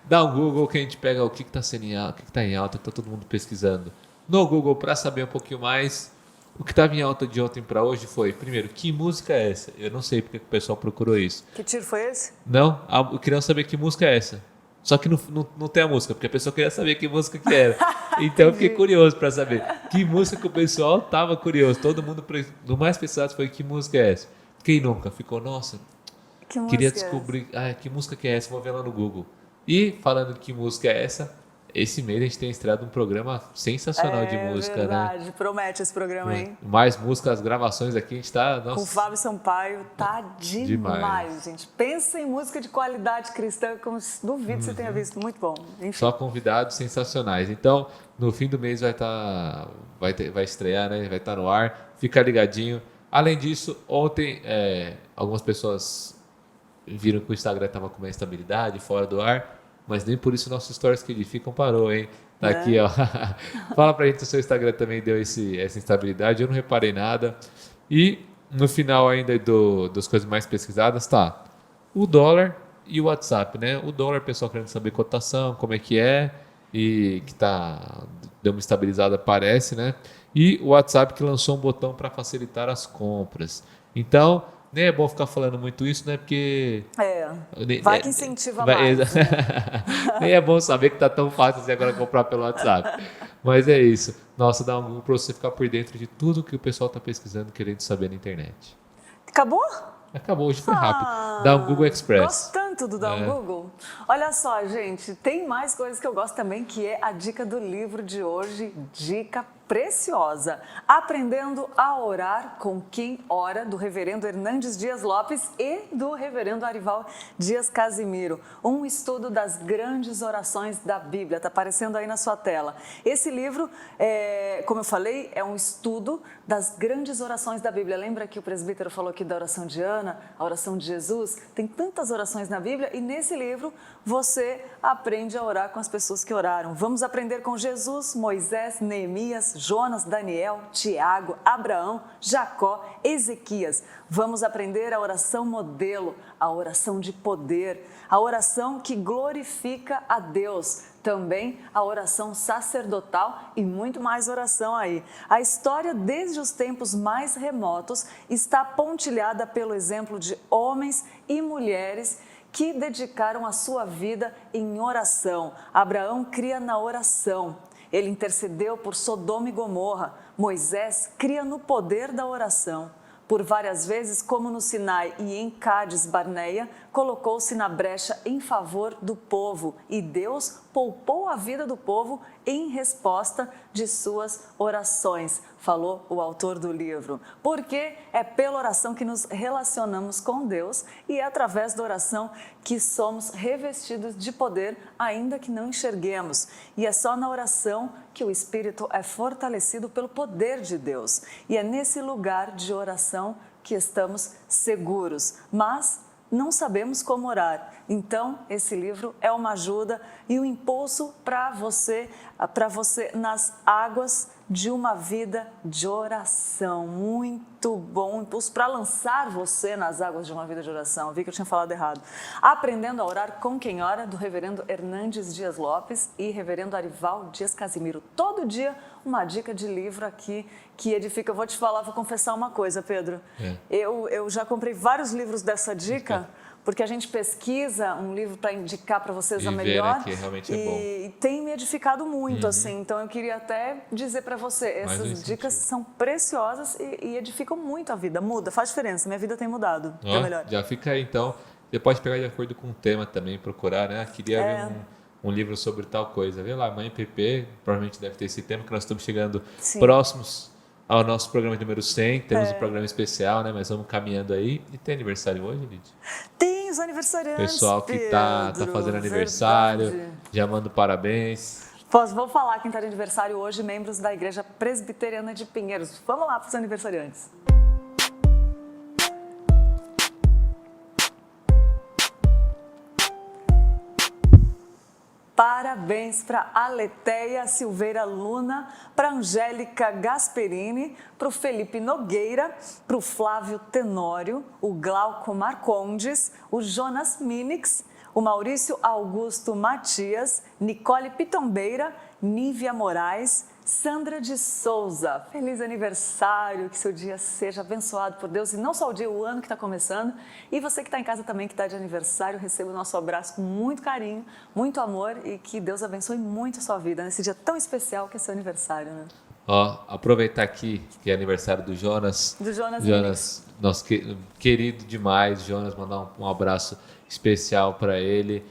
Dá um Google que a gente pega o que está sendo em alta, o que está em alta, que está todo mundo pesquisando no Google para saber um pouquinho mais. O que estava em alta de ontem para hoje foi, primeiro, que música é essa? Eu não sei porque o pessoal procurou isso. Que tiro foi esse? Não, eu queria saber que música é essa. Só que não tem a música, porque a pessoa queria saber que música que era. Então eu fiquei curioso para saber que música que o pessoal estava curioso. Todo mundo, do mais pesquisado foi que música é essa. Quem nunca ficou, nossa... Queria descobrir que música que é essa, vou ver lá no Google. E falando que música é essa, esse mês a gente tem estreado um programa sensacional de música, verdade, né? promete esse programa, hein? Mais músicas, gravações aqui, a gente tá... Nossa, Com o Fábio Sampaio, tá demais, gente. Pensa em música de qualidade cristã, como duvido que você tenha visto, muito bom. Enfim. só convidados sensacionais. Então, no fim do mês vai estrear, né? Vai estar no ar. Fica ligadinho. Além disso, ontem algumas pessoas viram que o Instagram estava com uma instabilidade fora do ar, mas nem por isso nossos stories que edificam parou, hein? Tá aqui, ó. Fala pra gente se o seu Instagram também deu essa instabilidade. Eu não reparei nada. E no final ainda das coisas mais pesquisadas, tá o dólar e o WhatsApp, né? O dólar, pessoal querendo saber cotação, como é que é, e que deu uma estabilizada, parece, né? E o WhatsApp que lançou um botão para facilitar as compras. Então, nem é bom ficar falando muito isso, né? Porque... vai que incentiva mais. Né? Nem é bom saber que tá tão fácil assim agora comprar pelo WhatsApp. Mas é isso. Nossa, dá um Google para você ficar por dentro de tudo que o pessoal tá pesquisando, querendo saber na internet. Acabou? Acabou, hoje foi rápido. Dá um Google Express. Gosto tanto do Dá um Google. Olha só, gente, tem mais coisas que eu gosto também, que é a dica do livro de hoje, dica preciosa. Aprendendo a Orar com Quem Ora, do reverendo Hernandes Dias Lopes e do reverendo Arival Dias Casimiro. Um estudo das grandes orações da Bíblia, está aparecendo aí na sua tela. Esse livro, como eu falei, é um estudo das grandes orações da Bíblia. Lembra que o presbítero falou aqui da oração de Ana, a oração de Jesus? Tem tantas orações na Bíblia e nesse livro você aprende a orar com as pessoas que oraram. Vamos aprender com Jesus, Moisés, Neemias, Jonas, Daniel, Tiago, Abraão, Jacó, Ezequias. Vamos aprender a oração modelo, a oração de poder, a oração que glorifica a Deus. Também a oração sacerdotal e muito mais oração aí. A história desde os tempos mais remotos está pontilhada pelo exemplo de homens e mulheres que dedicaram a sua vida em oração. Abraão cria na oração. Ele intercedeu por Sodoma e Gomorra. Moisés cria no poder da oração. Por várias vezes, como no Sinai e em Cádiz Barneia, colocou-se na brecha em favor do povo e Deus poupou a vida do povo em resposta de suas orações, falou o autor do livro. Porque é pela oração que nos relacionamos com Deus e é através da oração que somos revestidos de poder, ainda que não enxerguemos. E é só na oração que o espírito é fortalecido pelo poder de Deus. E é nesse lugar de oração que estamos seguros, mas não sabemos como orar. Então, esse livro é uma ajuda e um impulso para você nas águas de uma vida de oração. Muito bom, um impulso para lançar você nas águas de uma vida de oração. Eu vi que eu tinha falado errado. Aprendendo a Orar com Quem Ora, do reverendo Hernandes Dias Lopes e reverendo Arival Dias Casimiro. Todo dia uma dica de livro aqui que edifica. Eu vou te falar, vou confessar uma coisa, Pedro. Eu já comprei vários livros dessa dica, porque a gente pesquisa um livro para indicar para vocês a melhor, né, que realmente é bom. E tem me edificado muito, assim. Então eu queria até dizer para você, essas dicas são preciosas e edificam muito a vida. Muda, faz diferença. Minha vida tem mudado. É melhor. Já fica aí, então. Você pode pegar de acordo com o tema também, procurar, né? Queria ver um livro sobre tal coisa. Vê lá, Mãe PP, provavelmente deve ter esse tema, que nós estamos chegando próximos ao nosso programa número 100. Temos um programa especial, né? Mas vamos caminhando aí. E tem aniversário hoje, Lídia? Tem os aniversariantes, pessoal que tá fazendo aniversário, já mando parabéns. Vou falar quem está de aniversário hoje, membros da Igreja Presbiteriana de Pinheiros. Vamos lá para os aniversariantes. Parabéns para Aleteia Silveira Luna, para Angélica Gasperini, para o Felipe Nogueira, para o Flávio Tenório, o Glauco Marcondes, o Jonas Minix, o Maurício Augusto Matias, Nicole Pitombeira, Nívia Moraes, Sandra de Souza. Feliz aniversário, que seu dia seja abençoado por Deus, e não só o dia, o ano que está começando. E você que está em casa também, que está de aniversário, receba o nosso abraço com muito carinho, muito amor, e que Deus abençoe muito a sua vida nesse dia tão especial que é seu aniversário, né? Aproveitar aqui que é aniversário do Jonas. Do Jonas, nosso querido demais, Jonas, mandar um abraço especial para ele.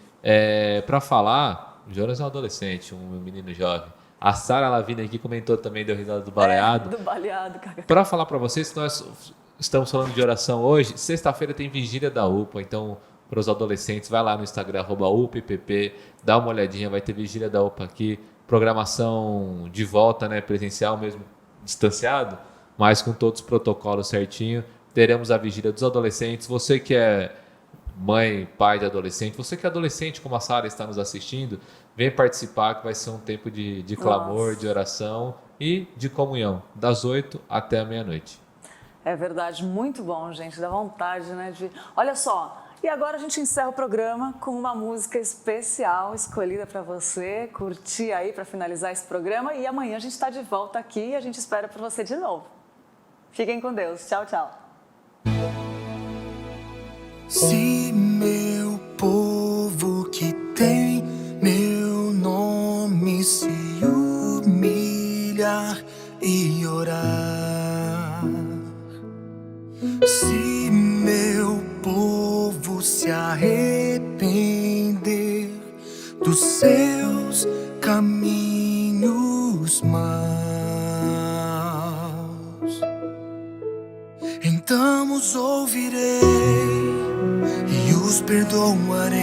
Para falar O Jonas é um adolescente, um menino jovem. A Sara Lavigne aqui comentou também, deu risada do baleado. Do baleado, cara. Para falar para vocês que nós estamos falando de oração hoje, sexta-feira tem vigília da UPA, então para os adolescentes, vai lá no Instagram, @UPPP, dá uma olhadinha, vai ter vigília da UPA aqui, programação de volta, né, presencial mesmo, distanciado, mas com todos os protocolos certinho. Teremos a vigília dos adolescentes. Você que é mãe, pai de adolescente, você que é adolescente como a Sara está nos assistindo, vem participar que vai ser um tempo de clamor, Nossa. de oração e de comunhão, das 8 até a meia-noite. É verdade, muito bom, gente. Dá vontade, né? Olha só, e agora a gente encerra o programa com uma música especial escolhida para você curtir aí para finalizar esse programa. E amanhã a gente está de volta aqui e a gente espera por você de novo. Fiquem com Deus. Tchau, tchau. Se meu povo que tem meu nome se humilhar e orar, se meu povo se arrepender dos seus caminhos maus, então os ouvirei e os perdoarei.